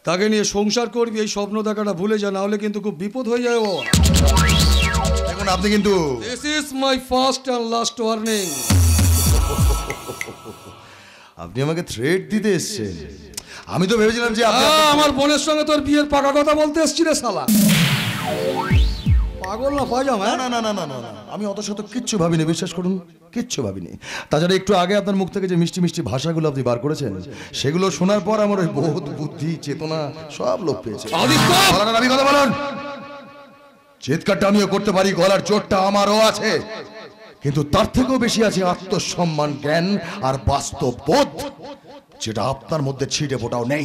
তাকে নিয়ে সংসার করবি, এই স্বপ্ন দেখাটা ভুলে যা, না হলে কিন্তু খুব বিপদ হয়ে যাবে বাবা। দেখুন আপনি কিন্তু, this is my first and last warning. আপনি আমাকে থ্রেট দিতে এসেছেন? আমি তো ভেবেছিলাম যে আমার বোনের সঙ্গে তোর বিয়ের পাকা কথা বলতে এসছি রে শালা। পাগল না পাজামা? না না না না না, আমি অত শত কিচ্ছু ভাবিনি, বিশ্বাস করুন, কিচ্ছু ভাবিনি। তাছাড়া একটু আগে আপনার মুখ থেকে যে মিষ্টি মিষ্টি ভাষাগুলো আপনি বার করেছেন, সেগুলো শোনার পর আমার ওই বোধ, বুদ্ধি, চেতনা সব লোপ পেয়েছে। আমি কথা বলুন, চিৎকারটা আমিও করতে পারি, গলার চোটটা আমারও আছে, কিন্তু তার থেকেও বেশি আছে আত্মসম্মান, জ্ঞান আর বাস্তব বোধ, যেটা আপনার মধ্যে ছিটে ফোটাও নেই।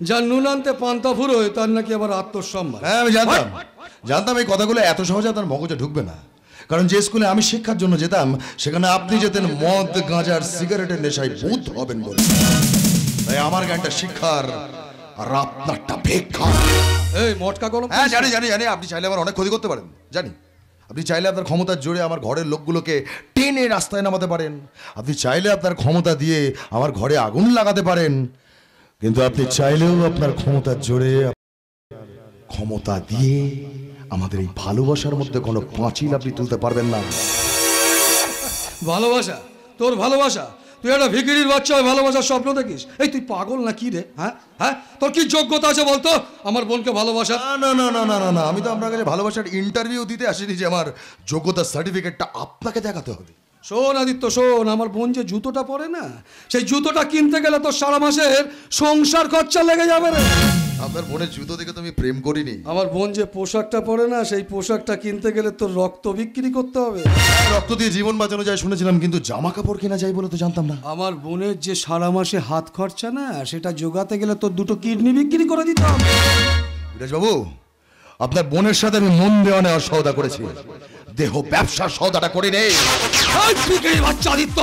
যার নুন আনতে পান্তা ফুরোয় তার নাকি আবার আত্মসম্মান। হ্যাঁ, আমি জানতাম এই কথাগুলো এত সহজে আপনার মগজে ঢুকবে না, কারণ যে স্কুলে আমি শিক্ষার জন্য যেতাম সেখানে আপনি যেতেন মদ, গাঁজার, সিগারেটের নেশায় বুধ হবেন বলে। তাই আমার জ্ঞানটা শিক্ষার আর আপনারটা ভিক্ষা। এই মটকা গরম। হ্যাঁ জানি জানি জানি, আপনি চাইলে আমার অনেক ক্ষতি করতে পারেন জানি। আপনি চাইলে আপনার ক্ষমতার জোরে আমার ঘরের লোকগুলোকে টেনে রাস্তায় নামাতে পারেন, আপনি চাইলে আপনার ক্ষমতা দিয়ে আমার ঘরে আগুন লাগাতে পারেন, কিন্তু আপনি চাইলেও আপনার ক্ষমতার জোরে ক্ষমতা দিয়ে আমাদের এই ভালোবাসার মধ্যে কোনো পাঁচিল আপনি তুলতে পারবেন না। ভালোবাসা? তোর ভালোবাসা? তুই একটা ভিখিরির বাচ্চা হয়ে ভালোবাসার স্বপ্ন দেখিস? এই তুই পাগল না কি রে? হ্যাঁ হ্যাঁ, তোর কি যোগ্যতা আছে বলতো আমার বোনকে ভালোবাসা? না না না না না না, আমি তো আপনার কাছে ভালোবাসার ইন্টারভিউ দিতে আসিনি যে আমার যোগ্যতার সার্টিফিকেটটা আপনাকে দেখাতে হবে। শোন আদিত্য শোন, আমার বোন যে জুতোটা পরে না, সেই জুতোটা কিনতে গেলে তোর সারা মাসের সংসার খরচা লেগে যাবে রে। আপনার বোনের জুতো দেখে তো আমি প্রেম করিনি। আমার বোন যে পোশাকটা পরে না, সেই পোশাকটা কিনতে গেলে তোর রক্ত বিক্রি করতে হবে। রক্ত দিয়ে জীবন বাঁচানো যায় শুনেছিলাম, কিন্তু জামা কাপড় কেনা যায় বলে তো জানতাম না। আমার বোনের যে সারা মাসে হাত খরচা না, সেটা জোগাতে গেলে তোর দুটো কিডনি বিক্রি করে দিতাম। বিরাজবাবু, আপনার বোনের সাথে আমি মন দেওয়া নেওয়ার সওদা করেছি, দেহ ব্যবসার সওদাটা করে নেই। বাচ্চা আদিত্য,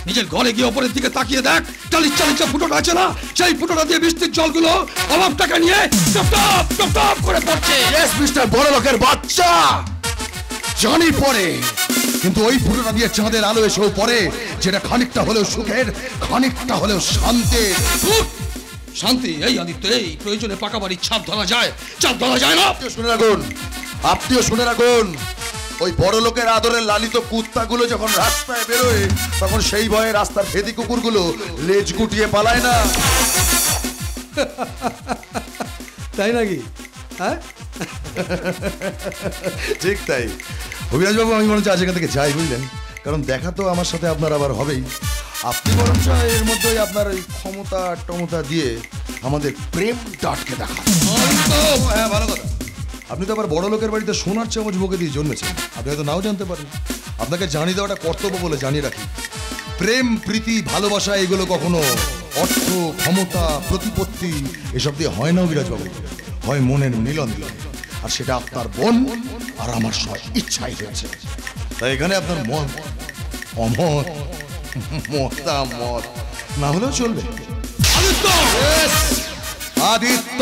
নিজের ঘরে গিয়ে ওপরের দিকে তাকিয়ে দেখ, চালিশ চালিশে ফুটোটা আছে না, সেই ফুটোটা দিয়ে বৃষ্টির জলগুলো অভাব টাকা নিয়ে টপ টপ টপ টপ করে পড়ছে। মিস্টার বড় লোকের বাচ্চা, জানি পরে, কিন্তু ওই ফুটোটা দিয়ে চাঁদের আলো এসেও পড়ে, যেটা খানিকটা হলেও সুখের, খানিকটা হলেও শান্তির। শান্তি? এই আদিত্য, এই প্রয়োজনে পাকা বাড়ির ছাদ ধরা যায়, ছাদ ধরা যায় না। শুনে রাখুন, আপনিও শুনে রাখুন, ওই বড় লোকের আদরের লালিত কুত্তাগুলো যখন রাস্তায় বেরোয়, তখন সেই ভয়ে রাস্তার ফেদি কুকুরগুলো লেজ গুটিয়ে পালায় না। তাই নাকি? হ্যাঁ ঠিক তাই। অভিরাজবাবু, আমি মনে হচ্ছে আজ এখান থেকে যাই, বুঝলেন, কারণ দেখা তো আমার সাথে আপনার আবার হবেই। আপনি বরং এর মধ্যেই আপনার ওই ক্ষমতা টমতা দিয়ে আমাদের প্রেমটা আটকে দেখান। হ্যাঁ, ভালো কথা। আপনি তো আবার বড় লোকের বাড়িতে সোনার চামচ বুকে দিয়ে জন্মেছেন, আপনি হয়তো নাও জানতে পারেন। আপনাকে জানিয়ে দেওয়াটা কর্তব্য বলে জানিয়ে রাখি, প্রেম প্রীতি ভালোবাসা এগুলো কখনো অর্থ ক্ষমতা প্রতিপত্তি এসব দিয়ে হয় না অভিরাজবাবু, হয় মনের মিলন দিয়ে। আর সেটা আপনার বোন আর আমার সব ইচ্ছাই হয়েছে। তাই এখানে আপনার মন অমত মতামত না হলেও চলবে। আদিত্য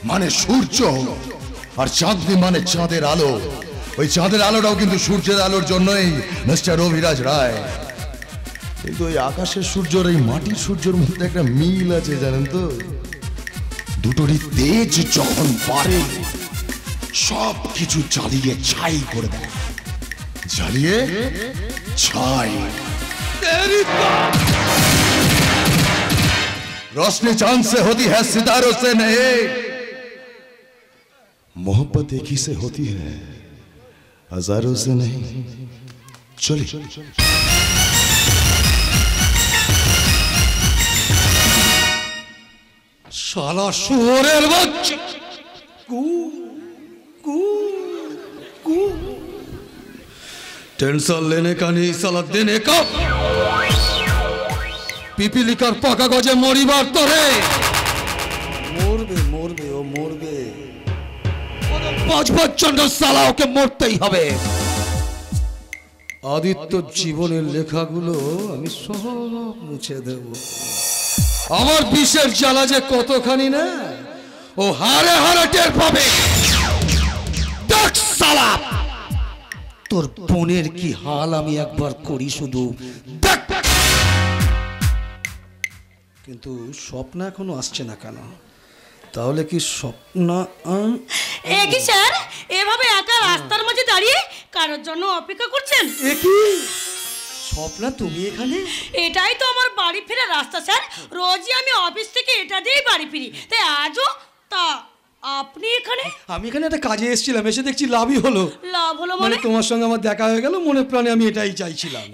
মানে সূর্য, আর চাঁদনি মানে চাঁদের আলো। ওই চাঁদের আলোটাও কিন্তু সূর্যের আলোর জন্যই মিস্টার অভিরাজ রায়। কিন্তু ওই আকাশের সূর্যর এই মাটির সূর্যের মধ্যে একটা মিল আছে জানেন তো। দুটোরই তেজ যখন বাড়ে, সব কিছু জ্বালিয়ে ছাই করে দেয়, জ্বালিয়ে ছাই। रोशनी चांद से होती है, सितारों से नहीं। मोहब्बत एक ही से होती है, हजारों से नहीं। चलिए শালা শুয়োরের বাচ্চা, কু কু কু, টেনশন लेने का नहीं साला देने का। পিপিলিকার পাকা গজে মরিবার তরে মরবে মরবে ও মরবে, 5 বছর সালা ওকে মরতেই হবে। আদিত্য জীবনের লেখাগুলো আমি সব মুছে দেব। আমার বিষের জ্বালা যে কতখানি না, ও হারে হারে টের পাবে। দেখ সালা, তোর বোনের কি হাল আমি একবার করি শুধু দেখ। কিন্তু স্বপ্ন এখনো আসছে না কেন? তাহলে কি স্বপ্ন? এ কি স্যার, এভাবে একা রাস্তার মাঝে দাঁড়িয়ে কারোর জন্য অপেক্ষা করছেন? এ কি স্বপ্ন, তুমি এখানে? এটাই তো আমার বাড়ি ফেরার রাস্তা স্যার, রোজই আমি অফিস থেকে এটা দিয়েই বাড়ি ফিরি, তাই আজও তা আপনি এখানে? আমি এখানে একটা কাজে এসেছিলাম, এসে দেখছি লাভই হলো। লাভ হলো মানে তোমার সঙ্গে আমার দেখা হয়ে গেল, মনে প্রাণে আমি এটাই চাইছিলাম।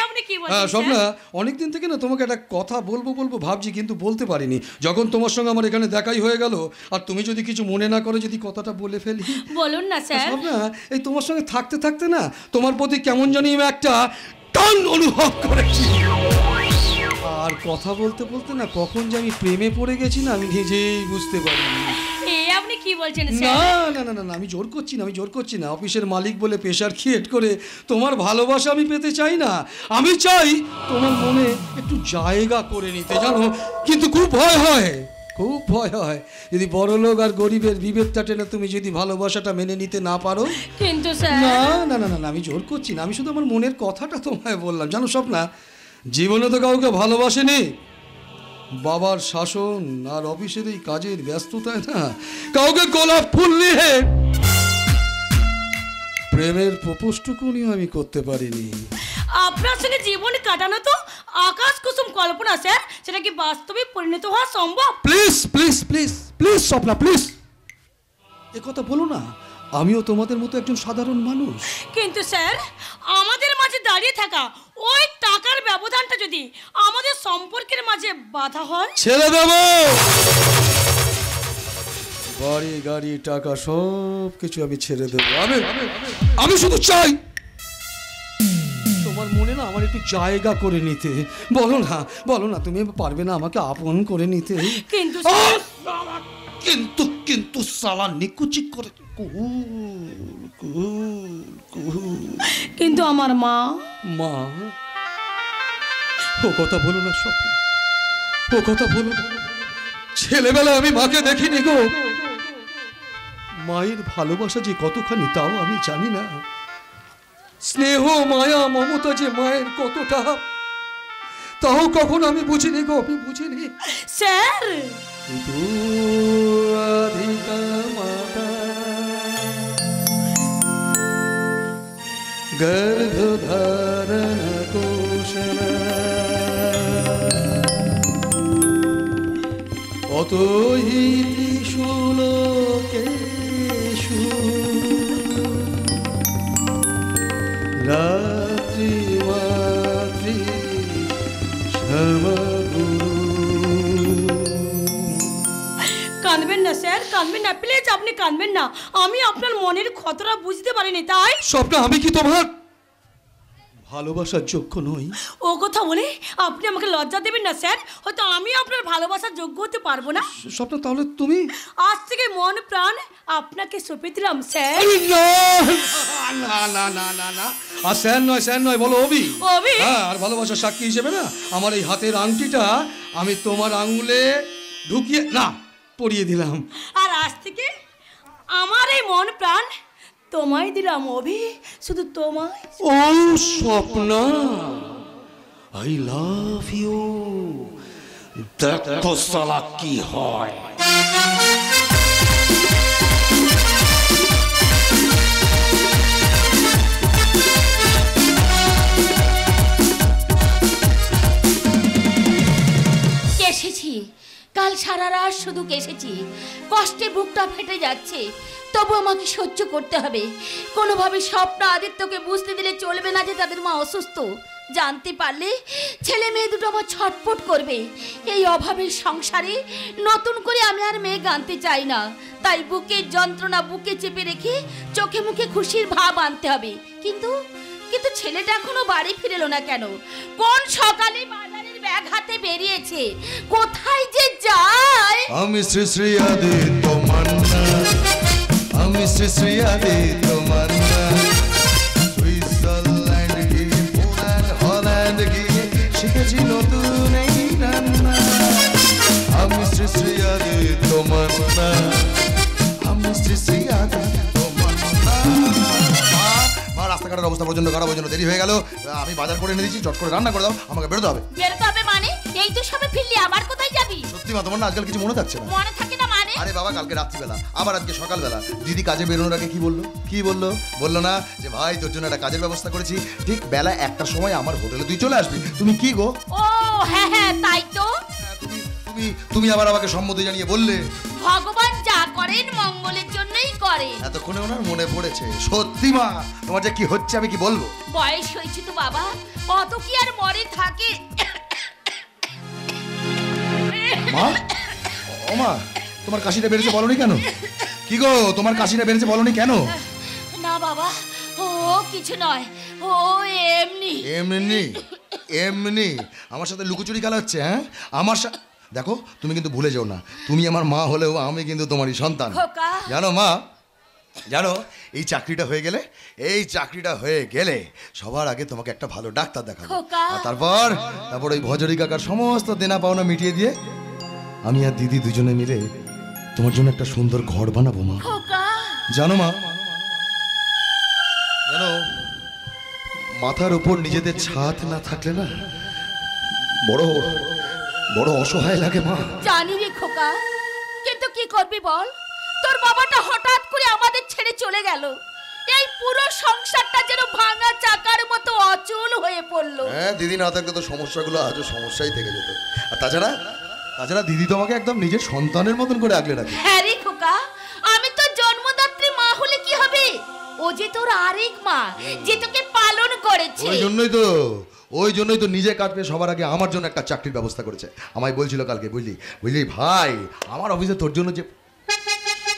আপনি কি বলছেন? হ্যাঁ স্বপ্না, অনেকদিন থেকে না তোমাকে একটা কথা বলবো বলবো ভাবছি, কিন্তু বলতে পারিনি। যখন তোমার সঙ্গে আমার এখানে দেখাই হয়ে গেল, আর তুমি যদি কিছু মনে না করে যদি কথাটা বলে ফেলি। বলুন না স্যার। স্বপ্না, এই তোমার সঙ্গে থাকতে থাকতে না তোমার প্রতি কেমন জানি একটা টান অনুভব করেছি। আর কথা বলতে বলতে না কখন যে আমি প্রেমে পড়ে গেছি না, আমি নিজেই বুঝতে পারিনি। আপনি কি বলছেন না স্যার? না না না না, আমি জোর করছি না, আমি জোর করছি না। অফিসের মালিক বলে প্রেশার ক্রিয়েট করে তোমার ভালোবাসা আমি পেতে চাই না। আমি চাই তোমার মনে একটু জায়গা করে নিতে, জানো। কিন্তু খুব ভয় হয়, খুব ভয় হয় যদি বড়লোক আর গরিবের বিভেদটা টেনে তুমি যদি ভালোবাসাটা মেনে নিতে না পারো। কিন্তু স্যার না না না না না, আমি জোর করছি না, আমি শুধু আমার মনের কথাটা তোমায় বললাম। জানো স্বপ্না, জীবনে তো কাউকে ভালোবাসেনি। বাবার শাসন আর অফিসের এই কাজের ব্যস্ততায় না কাউকে গোলাপ ফুল নিয়ে প্রেমের প্রপোজটুকুনি আমি করতে পারিনি। আপনার সঙ্গে জীবন কাটানো তো আকাশ কুসুম কল্পনা স্যার, সেটা কি বাস্তবে পরিণত হওয়া সম্ভব? Please please please please Swapna, please এ কথা বলো না। আমিও তোমাদের মতো একজন সাধারণ মানুষ। কিন্তু স্যার, আমাদের মাঝে দাঁড়িয়ে থাকা ওই টাকার ব্যবধানটা যদি আমাদের সম্পর্কের মাঝে বাধা হয়, ছেড়ে দেব। বাড়ি গাড়ি টাকা সব কিছু আমি ছেড়ে দেবো। আমি শুধু চাই তোমার মনে না আমার একটু জায়গা করে নিতে। বলো না, বলো না, তুমি পারবে না আমাকে আপন করে নিতে? কিন্তু কিন্তু কিন্তু সালা নিকুচি করে কিন্তু আমার মা মা, ও কথা বলো না স্বপ্ন, ও কথা বলো না। ছেলেবেলায় আমি মাকে দেখিনি গো। মায়ের ভালোবাসা যে কতখানি তাও আমি জানি না। স্নেহ মায়া মমতা যে মায়ের কতটা তাও কখন আমি বুঝিনি গো, আমি বুঝিনি স্যার। কিন্তু রাধিকা মাতা গর্ভধারণ কোশলা অতহি ত্রিশূলকেষু রাত্রি মাতৃ সমগুরু। কাঁদবেন না স্যার, কাঁদবেন না প্লিজ, আপনি কাঁদবেন না। আমি আপনার মনের ক্ষতটা বুঝতে পারিনি তাই। স্বপ্ন, আমি কি তোমার ভালোবাসার যোগ্য নই? ও কথা বলে আপনি আমাকে লজ্জা দেবেন না স্যার। হয়তো আমি আপনার ভালোবাসার যোগ্য হতে পারবো না। স্বপ্ন, তাহলে তুমি? আজ থেকে মন প্রাণ আপনাকে সঁপে দিলাম স্যার। না না না না না, আর স্যার নয়, স্যার নয়, বলো অভি। অভি? হ্যাঁ, আর ভালোবাসার সাক্ষী হিসেবে না আমার এই হাতের আংটিটা আমি তোমার আঙুলে ঢুকিয়ে না পরিয়ে দিলাম। আর আজ থেকে আমার এই মন প্রাণ তোমায় দিলাম অভি, শুধু তোমায়। ও স্বপ্না, আই লাভ ইউ। দেখো সালা কি হয়। কেসেছি, কাল সারা রাত শুধু কেসেছি। কষ্টে বুকটা ফেটে যাচ্ছে, তবু আমাকে সহ্য করতে হবে। কোনোভাবে স্বপ্ন আদিত্যকে বুঝতে দিলে চলবে না যে তাদের মা অসুস্থ। জানতে পারলে ছেলে মেয়ে দুটো আমার ছটফট করবে। এই অভাবের সংসারে নতুন করে আমি আর মেয়ে আনতে চাই না। তাই বুকের যন্ত্রণা বুকে চেপে রেখে চোখে মুখে খুশির ভাব আনতে হবে। কিন্তু কিন্তু ছেলেটা এখনো বাড়ি ফিরেলো না কেন? কোন সকালে বাজারের ব্যাগ হাতে বেরিয়েছে, কোথায় যে যায়? আমি শ্রী শ্রী আদিত্য মান্না, আমি শ্রী শ্রী আদিত্য মান্না। সুইজারল্যান্ড গিয়ে পোল্যান্ড হল্যান্ড গিয়ে শিখেছি নতুন এই রান্না। আমি শ্রী শ্রী আদিত্য মান্না, আমি শ্রী শ্রী আদিত্য মান্না। মা, রাস্তাঘাটের অবস্থা পর্যন্ত খারাপ, ওই জন্য দেরি হয়ে গেল। আমি বাজার করে এনে দিচ্ছি, চট করে রান্না করে দাও, আমাকে বেরোতে হবে। বেরোতে হবে মানে? এই তো সবে ফিরলি, আবার কোথায় যাবি? সত্যি মা, তোমার না আজকাল কিছু মনে থাকছে না? মনে থাকে না মানে? আরে বাবা, কালকে রাত্রিবেলা আবার আজকে সকালবেলা দিদি কাজে বেরোনোর আগে কি বললো? কি বললো? বললো না যে ভাই তোর জন্য একটা কাজের ব্যবস্থা করেছি, ঠিক বেলা 1টার সময় আমার হোটেলে তুই চলে আসবি। তুমি কি গো? ও হ্যাঁ হ্যাঁ, তাই তো। তুমি আবার আমাকে সম্মতি জানিয়ে বললে ভগবান যা করেন মঙ্গলের জন্যই করে। এতক্ষণে ওনার মনে পড়েছে। সত্যি মা, তোমার যে কি হচ্ছে আমি কি বলবো। বয়স হয়েছে তো বাবা, অত কি আর মরে থাকে। মা, ও মা, তোমার কাশিটা বেড়েছে বলনি কেন? কি গো, তোমার কাশিটা বেড়েছে বলনি কেন? না বাবা, ও কিছু নয়, ও এমনি এমনি এমনি আমার সাথে লুকোচুরি খেলা হচ্ছে? হ্যাঁ, আমার দেখো তুমি কিন্তু ভুলে যাও না, তুমি আমার মা হলেও আমি কিন্তু তোমারই সন্তান। খোকা। জানো মা, জানো এই চাকরিটা হয়ে গেলে সবার আগে তোমাকে একটা ভালো ডাক্তার দেখাবো, খোকা। আর তারপর ওই ভজরি কাকার সমস্ত দেনা পাওনা মিটিয়ে দিয়ে আমি আর দিদি দুজনে মিলে তোমার জন্য একটা সুন্দর ঘর বানাবো মা। খোকা। জানো মা, জানো মাথার উপর নিজেদের ছাদ না থাকলে না বড় বড় অসহায় লাগে মা। জানি রে খোকা, কিন্তু কি করবি বল, তোর বাবাটা হঠাৎ করে আমাদের ছেড়ে চলে গেল। এই পুরো সংসারটা যেন ভাঙা চাকার মতো অচল হয়ে পড়লো। হ্যাঁ, দিদি না থাকলে তো সমস্যাগুলো আজও সমস্যাই থেকে যেত। আর তাছাড়া দিদি তোমাকে একদম নিজের সন্তানের মতন করে আগলে রাখে। হ্যাঁ রে খোকা, আমি তো জন্মদাত্রী মা হলে কি হবে, ও যে তোর আরেক মা, যে তোকে পালন করেছে। ওই জন্যই তো নিজে কাজ পেয়ে সবার আগে আমার জন্য একটা চাকরির ব্যবস্থা করেছে। আমায় বলছিল কালকে, বুঝলি ভাই, আমার অফিসে তোর জন্য যে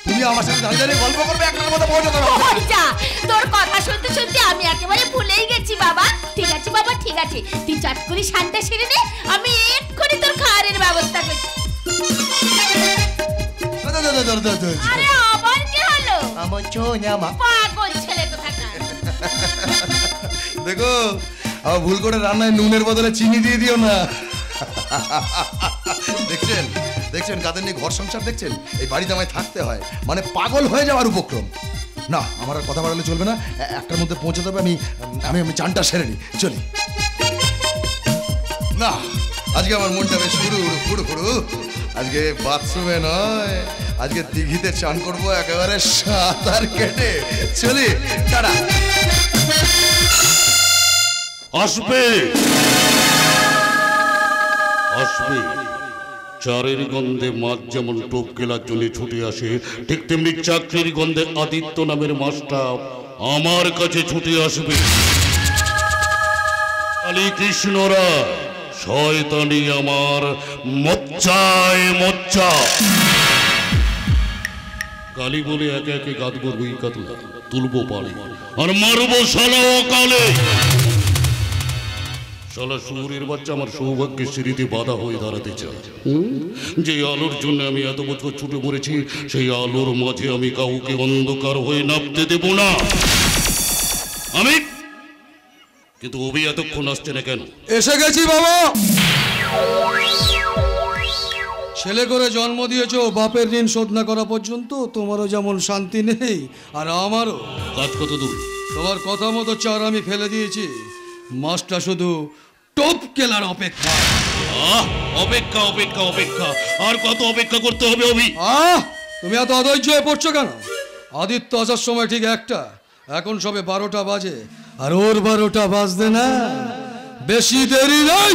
তুমি আমার সাথে দাঁড়িয়ে গল্প করবে, একটার মধ্যে পৌঁছাতে ওই যা, তোর কথা শুনতে শুনতে আমি একেবারে ভুলেই গেছি বাবা। ঠিক আছে বাবা, ঠিক আছে, তুই চট করে শান্তা সেরে নে, আমি এক্ষুনি তোর খাবারের ব্যবস্থা করছি। আরে আবার কি হলো? আমার চোনা মা পাগল ছেলে কোথাকার। দেখো, আবার ভুল করে রান্নায় নুনের বদলে চিনি দিয়ে দিও না। দেখছেন কাদের নিয়ে ঘর সংসার দেখছেন? এই বাড়িতে আমায় থাকতে হয় মানে পাগল হয়ে যাওয়ার উপক্রম। না, আমার আর কথা বাড়ালে চলবে না, একটার মধ্যে পৌঁছে দেবে। আমি চানটা সেরে নিই, চলি। না, আজকে আমার মনটা বেশ ফুড়ু। আজকে বাথরুমে নয়, আজকে দিঘিতে চান করবো একেবারে সাঁতার কেটে। চলি, টাটা। আসবে চারের গন্ধে মাছ যেমন টোপ কেলার জন্য ছুটে আসে, ঠিক তেমনি চাকরির গন্ধে আদিত্য নামের মাছটা আমার কাছে ছুটে আসবে। কালী কৃষ্ণরা শয়তানি আমার মজ্জা। কালী বলে একে একে গাঁদব রুই কাতলা, তুলবো পানি আর মারবো শালা অকালে। শালা শুয়োরের বাচ্চা আমার সৌভাগ্যের সিঁড়িতে বাধা হয়ে দাঁড়াতে চায়। যে আলোর জন্য আমি এত বছর ছুটে পড়েছি, সেই আলোর মাঝে আমি কাউকে অন্ধকার হয়ে নামতে দেব না। কিন্তু অভি এতক্ষণ আসছে না কেন? এসে গেছি বাবা। ছেলে করে জন্ম দিয়েছো, বাপের ঋণ শোধ না করা পর্যন্ত তোমারও যেমন শান্তি নেই আর আমারও। কাজ কত দূর? তোমার কথা মতো চার আমি ফেলে দিয়েছি, মাছটা শুধু টোপ কেলার অপেক্ষা। অপেক্ষা আর কত অপেক্ষা করতে হবে অভি? তুমি এত অধৈর্য হয়ে পড়ছো কেন? আদিত্য আসার সময় ঠিক একটা, এখন সবে 12টা বাজে, আর ওর 12টা বাজতে না বেশি দেরি নাই।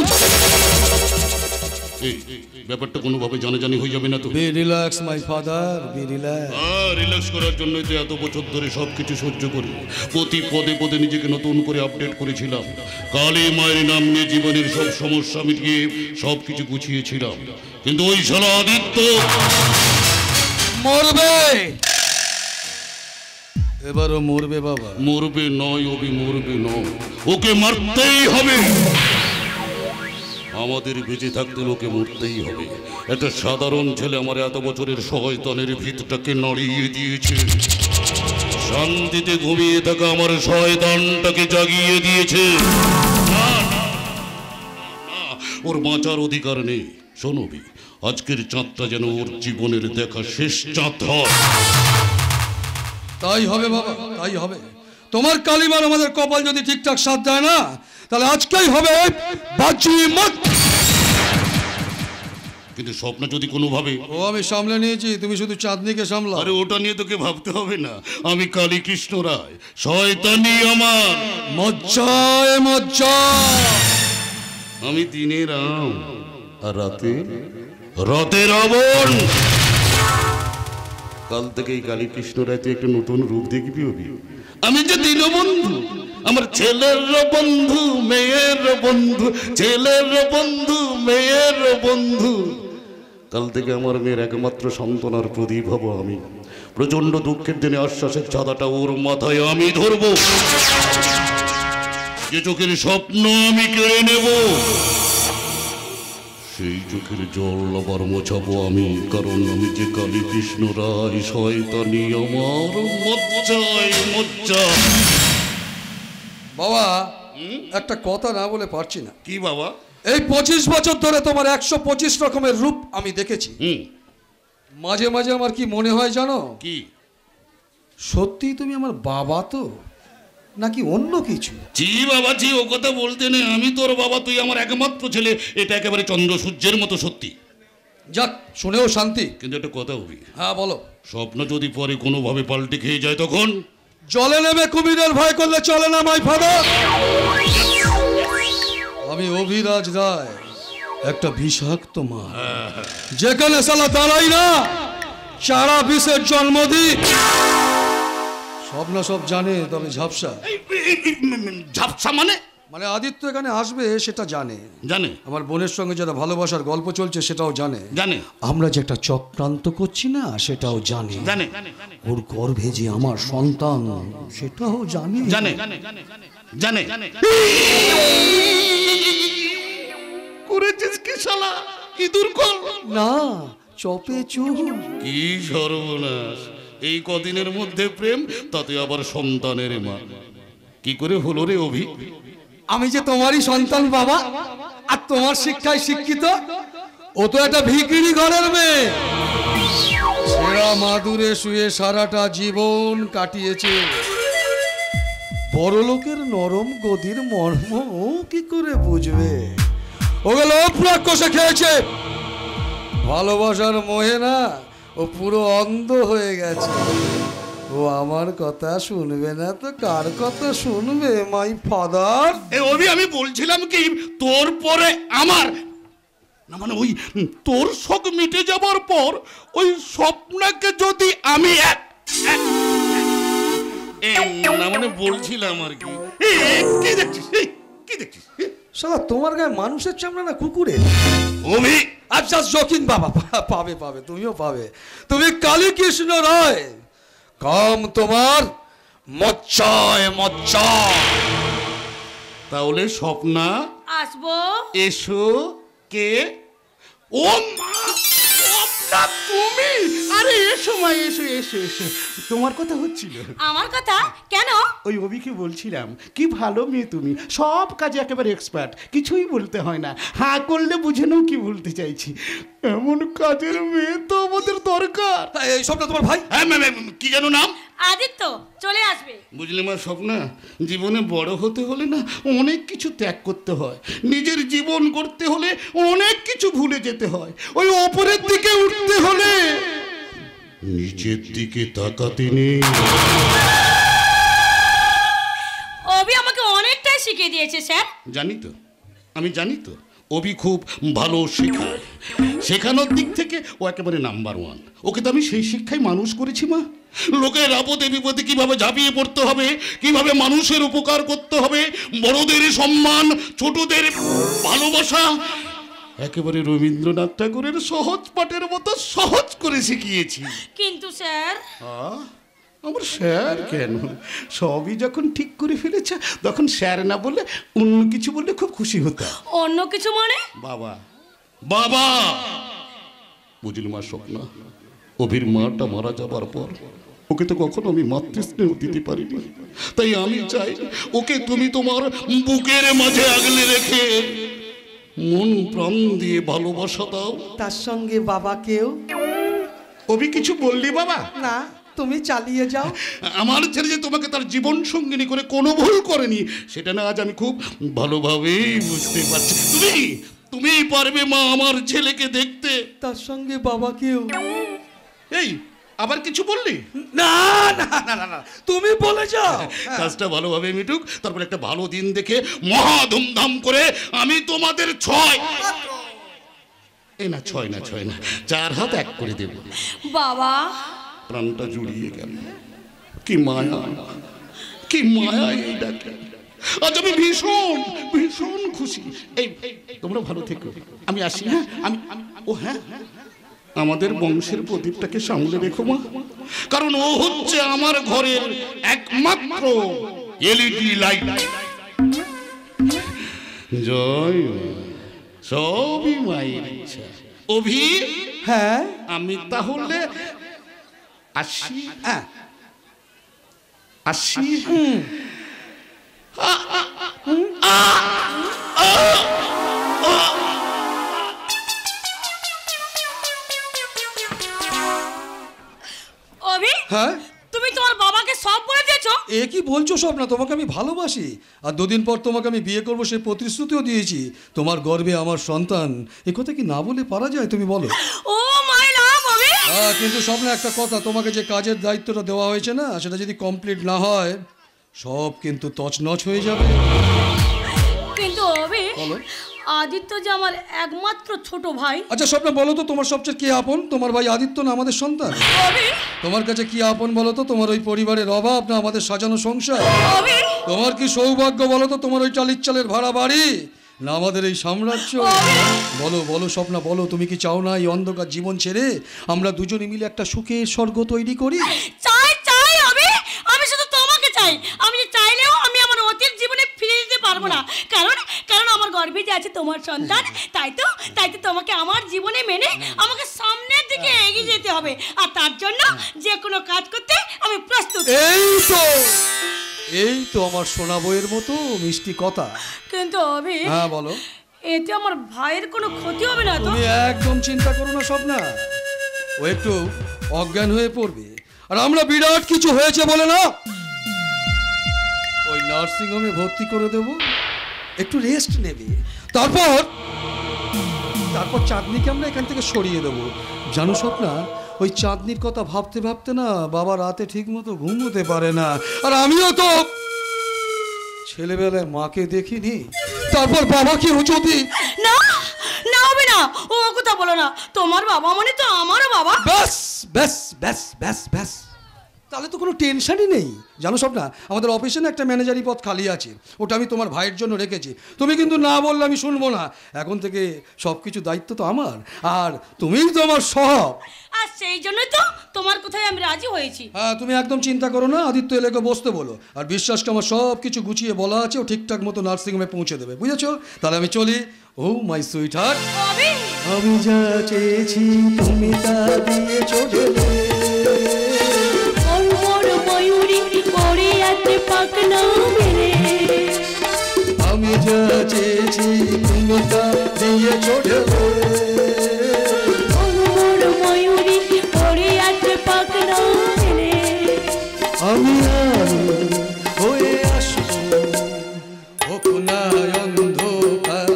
ব্যাপারটা কোনোভাবে জানাজানি হয়ে যাবে না তো? Be relax my father, be relax. Relax করার জন্যই তো এত বছর ধরে সবকিছু সহ্য করি, প্রতি পদে নিজেকে নতুন করে আপডেট করেছিলাম। কালী মায়ের নাম নিয়ে জীবনের সব সমস্যা মিটিয়ে সবকিছু গুছিয়েছিলাম, কিন্তু ওই শালা আদিত্য মরবে। এবারও মরবে বাবা। মরবে নয় অভি, মরবে নয়, ওকে মারতেই হবে। আমাদের বেঁচে থাকতে লোকে মরতেই হবে। একটা সাধারণ ছেলে আমার এত বছরের শয়তানের ভিতটাকে নড়িয়ে দিয়েছে, শান্তিতে ঘুমিয়ে থাকা আমার শয়তানটাকে জাগিয়ে দিয়েছে। ওর বাঁচার অধিকার নেই। শোনবি, আজকের চাঁদটা যেন ওর জীবনের দেখা শেষ চাঁদ হয়। তাই হবে বাবা, তাই হবে। তোমার কালিমার আমাদের কপাল যদি ঠিকঠাক সাথ দেয় না, তাহলে আজকেই হবে বাজিমাত। কিন্তু স্বপ্ন যদি কোনোভাবে, ও আমি সামলে নিয়েছি, তুমি শুধু চাঁদনিকে সামলাও। আরে ওটা নিয়ে তোকে ভাবতে হবে না। আমি কালী কৃষ্ণ রায়, শয়তানি আমার মজ্জা। আমি দিনে রাম আর রাতে রাবণ। কাল থেকেই কালী কৃষ্ণ রায় তুই একটা নতুন রূপ দেখবি। আমি যে দীনবন্ধু, আমার ছেলের বন্ধু, মেয়ের বন্ধু, ছেলের বন্ধু, মেয়ের বন্ধু। কাল থেকে আমার মেয়ের একমাত্র সান্ত্বনার প্রদীপ হব আমি। প্রচন্ড দুঃখের দিনে আশ্বাসের ছাদাটা ওর মাথায় আমি ধরব। যে চোখের স্বপ্ন আমি কেড়ে নেব, সেই চোখের জল আবার মোছাবো আমি, কারণ আমি যে কালী কৃষ্ণ রায়, শয়তানি আমার মজ্জায় মজ্জা। বাবা একটা কথা না বলে পারছি না। কি বাবা? এই 25 বছর ধরে তোমার 125 রকমের রূপ আমি দেখেছি। মাঝে মাঝে আমার কি মনে হয় জানো? কি? সত্যি তুমি আমার বাবা তো, নাকি অন্য কিছু? জি বাবা জি, ও কথা বলতে নেই, আমি তোর বাবা, তুই আমার একমাত্র ছেলে, এটা একেবারে চন্দ্র সূর্যের মতো সত্যি। যাক, শুনেও শান্তি। কিন্তু একটা কথা হবি। হ্যাঁ বলো। স্বপ্ন যদি পরে কোনোভাবে পাল্টে খেয়ে যায় তখন? জলে নেমে কুমিরের ভয় করলে চলে না মাই ফাদার। আমি অভিরাজ রায়, একটা বিষাক্ত মা, যেখানে সালা দাঁড়াই না চারা বিষের জন্মদিন। স্বপ্ন সব জানে, তবে ঝাপসা। ঝাপসা মানে? মানে আদিত্য এখানে আসবে সেটা জানে। জানে? আমার বোনের সঙ্গে যেটা ভালোবাসার গল্প চলছে সেটাও জানে। জানে? আমরা যে একটা চক্রান্ত করছি না সেটাও জানে। জানে? ওর গর্ভে যে আমার সন্তান সেটাও জানে। জানে? জানে? করেছিস কি শালা? ইঁদুর কল না, চপে চুল। কি সর্বনাশ! এই কদিনের মধ্যে প্রেম, তাতে আবার সন্তানের মা। কি করে হলো রে অভি? আমি যে তোমারই সন্তান বাবা, আর তোমার শিক্ষায় শিক্ষিত। ও তো একটা ভিখিরি ঘরের মেয়ে, ছেঁড়া মাদুরে শুয়ে সারাটা জীবন কাটিয়েছে। বড় লোকের নরম গদির মর্ম ও কি করে বুঝবে? ওগুলো অপ্রাক কষে খেয়েছে। ভালোবাসার মোহে না ও পুরো অন্ধ হয়ে গেছে। ও আমার কথা শুনবে না তো কার কথা শুনবে মাই ফাদার? এ অভি, আমি বলছিলাম কি, তোর পরে আমার না, মানে ওই তোর শখ মিটে যাবার পর ওই স্বপ্নকে যদি আমি না, মানে বলছিলাম আর কি। কি দেখছিস? কি দেখছিস? শালা তোমার গায়ে মানুষের চামড়া না কুকুরের? অভি আচ্ছা জকিন বাবা, পাবে পাবে, তুমিও পাবে। তুমি কালী কৃষ্ণ রায়, কাম তোমার মজ্জায় মজ্জা। তাহলে স্বপ্না আসবো। এসো। কে? ও মা, স্বপ্না তুমি? আরে এসো মা, এসো এসো এসো। তোমার কথা হচ্ছিল। আমার কথা কেন? ওই অভিকে বলছিলাম কি ভালো মেয়ে তুমি, সব কাজে একেবারে এক্সপার্ট, কিছুই বলতে হয় না, হ্যাঁ করলে বুঝে নাও কি বলতে চাইছি। এমন কাজের মেয়ে তো আমাদের দরকার। এই সবটা তোমার ভাই? হ্যাঁ কি যেন নাম? আদিত্য চলে আসবে। বুঝলে মা স্বপ্না, জীবনে বড় হতে হলে না অনেক কিছু ত্যাগ করতে হয়, নিজের জীবন করতে হলে অনেক কিছু ভুলে যেতে হয়, ওই ওপরের দিকে উঠতে হলে নিচের দিকে তাকাতে নেই। অভি আমাকে অনেকটাই শিখিয়ে দিয়েছে স্যার। জানি তো, আমি জানি তো, অভি খুব ভালো শেখায়। শেখানোর দিক থেকে ও একেবারে নাম্বার 1। ওকে তো আমি সেই শিক্ষায় মানুষ করেছি মা। লোকের আপদে বিপদে কিভাবে ঝাঁপিয়ে পড়তে হবে, কিভাবে মানুষের উপকার করতে হবে, বড়দের সম্মান, ছোটদের ভালোবাসা, একেবারে রবীন্দ্রনাথ ঠাকুরের সহজ পাঠের মতো সহজ করে শিখিয়েছি। কিন্তু স্যার, আমার স্যার কেন, সবই যখন ঠিক করে ফেলেছে তখন স্যার না বলে অন্য কিছু বললে খুব খুশি হতাম। অন্য কিছু মানে? বাবা বাবা। বুঝলি মা স্বপ্না, অভির মাটা মারা যাবার পর ওকে তো কখনো আমি মাতৃস্নেহ দিতে পারিনি, তাই আমি চাই ওকে তুমি তোমার বুকের মাঝে আগলে রেখে মন প্রাণ দিয়ে ভালোবাসা দাও। তার সঙ্গে বাবাকেও? অভি কিছু বললি বাবা? না, তুমি চালিয়ে যাও। আমার ছেলে যে তোমাকে তার জীবন সঙ্গিনী করে কোনো ভুল করেনি, সেটা না আজ আমি খুব ভালোভাবেই বুঝতে পারছি। তুমি পারবে মা আমার ছেলেকে দেখতে। তার সঙ্গে বাবাকেও? এই আবার কিছু বললি? না না না না না, তুমি বলে যাও। কাজটা ভালোভাবে মিটুক, তারপর একটা ভালো দিন দেখে মহা ধুমধাম করে আমি তোমাদের 6 না 4 হাত এক করে দেব। বাবা, প্রাণটা জুড়িয়ে গেল। কি মায়া, কি মায়া এই ডাকে। আজ আমি ভীষণ ভীষণ খুশি। এই তোমরা ভালো থেকো, আমি আসি। হ্যাঁ ও হ্যাঁ, আমাদের বংশের প্রদীপটাকে সামলে রেখো মা, কারণ ও হচ্ছে আমার ঘরের একমাত্র এলইডি লাইট। জয় সবই মায়ের ইচ্ছা। অভি, হ্যাঁ আমি তাহলে আসি। হ্যাঁ আসি। অভি, হ্যাঁ তুমি তোমার বাবাকে সব বলে দিয়েছো? এ কি বলছো স্বপ্না? তোমাকে আমি ভালোবাসি, আর দুদিন পর তোমাকে আমি বিয়ে করবো সেই প্রতিশ্রুতিও দিয়েছি। তোমার গর্ভে আমার সন্তান, এ কথা কি না বলে পারা যায়? তুমি বলো। ও মাই লাভ অভি। কিন্তু স্বপ্না একটা কথা, তোমাকে যে কাজের দায়িত্বটা দেওয়া হয়েছে না, সেটা যদি কমপ্লিট না হয় সব কিন্তু তছনছ হয়ে যাবে। কিন্তু অভি, বলো। আদিত্য যে আমার একমাত্র ছোট ভাই। আচ্ছা স্বপ্না বলো তো, তোমার সবচেয়ে কি আপন? তোমার ভাই আদিত্য না আমাদের সন্তান? অভি, তোমার কাছে কি আপন বলো তো? তোমার ওই পরিবারের অভাব না আমাদের সাজানো সংসার? অভি, তোমার কি সৌভাগ্য বলো তো? তোমার ওই টালির চালের ভাড়া বাড়ি না আমাদের এই সাম্রাজ্য? বলো বলো স্বপ্না বলো, তুমি কি চাও না এই অন্ধকার জীবন ছেড়ে আমরা দুজনে মিলে একটা সুখের স্বর্গ তৈরি করি? চাই চাই অভি, আমি শুধু তোমাকে চাই। আমি চাইলেও আমি আমার অতীত জীবনে ফিরে যেতে পারবো না, কারণ কারণ আমার গর্ভে যে আছে তোমার সন্তান। তাই তো তোমাকে আমার জীবনে মেনে আমাকে সামনের দিকে এগিয়ে যেতে হবে, আর তার জন্য যে কোনো কাজ করতে আমি প্রস্তুত। এই তো আমার সোনা বইয়ের মতো মিষ্টি কথা। কিন্তু অভি, হ্যাঁ বলো। এতে আমার ভাইয়ের কোনো ক্ষতি হবে না তো? তুমি একদম চিন্তা করো না স্বপ্না, ও একটু অজ্ঞান হয়ে পড়বে, আর আমরা বিরাট কিছু হয়েছে বলে না ওই নার্সিং হোমে ভর্তি করে দেব, একটু রেস্ট নেবে, তারপর চাঁদনিকে আমরা এখান থেকে সরিয়ে দেবো। জানো স্বপ্না, ওই চাঁদনির কথা ভাবতে ভাবতে না বাবা রাতে ঠিক মতো ঘুমোতে পারে না, আর আমিও তো ছেলেবেলায় মাকে দেখিনি, তারপর বাবাকেও যদি না না হবে না, ও কথা বলো না। তোমার বাবা মানে তো আমারও বাবা। ব্যাস ব্যাস ব্যাস ব্যাস ব্যাস, তাহলে তো কোনো টেনশনই নেই। জানো স্বপ্না, আমাদের অফিসে না একটা ম্যানেজারি পদ খালি আছে, ওটা আমি তোমার ভাইয়ের জন্য রেখেছি। তুমি কিন্তু না বললে আমি শুনবো না। এখন থেকে সব কিছু দায়িত্ব তো আমার, আর তুমিই তো আমার সব। আর সেই জন্যই তো তোমার কথায় আমি রাজি হয়েছি। হ্যাঁ তুমি একদম চিন্তা করো না, আদিত্য এলাকে বসতে বলো, আর বিশ্বাসকে আমার সব কিছু গুছিয়ে বলা আছে, ও ঠিকঠাক মতো নার্সিংহোমে পৌঁছে দেবে, বুঝেছো? তাহলে আমি চলি। ও মাই সুইট হার্ট, আমি যা চেয়েছি তুমি তা দিয়েছো ঢেলে। আমি যা চেয়েছি তুমি তা দিয়েছো ঢেলে। আমি হয়ে আসবো, হোক না অন্ধকার,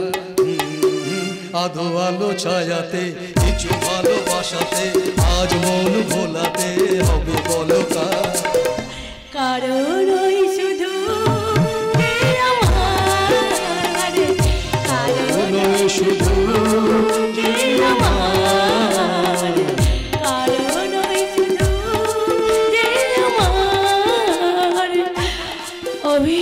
আধো আলো ছায়াতে কিছু ভালোবাসাতে, আজ মন ভোলাতে হবে বলো কার। কারণ ওই শুধু কে আমার, কারণ ওই শুধু কে আমার, কারণ ওই শুধু কে আমার। অভি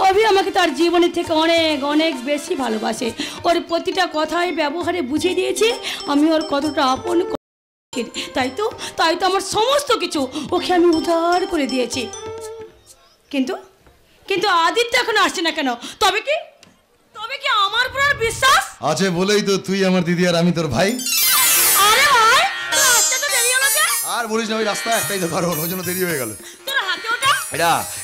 অভি আমাকে তার জীবনের থেকে অনেক অনেক বেশি ভালোবাসে। ওর প্রতিটা কথায় ব্যবহারে বুঝিয়ে দিয়েছে আমি ওর কতটা আপন। তাই তো আমার সমস্ত কিছু ওকে আমি উধার করে দিয়েছি। কিন্তু কিন্তু আদিত্য এখন আসছে না কেন? তবে কি আমার উপর আর বিশ্বাস আছে বলেই তো তুই আমার দিদি আর আমি তোর ভাই। আরে ভাই, আসতে তো দেরি হলো যে। আর বলিস না, ওই রাস্তা একটাই তো কারণ, ওই জন্য দেরি হয়ে গেল। তোর হাতে ওটা?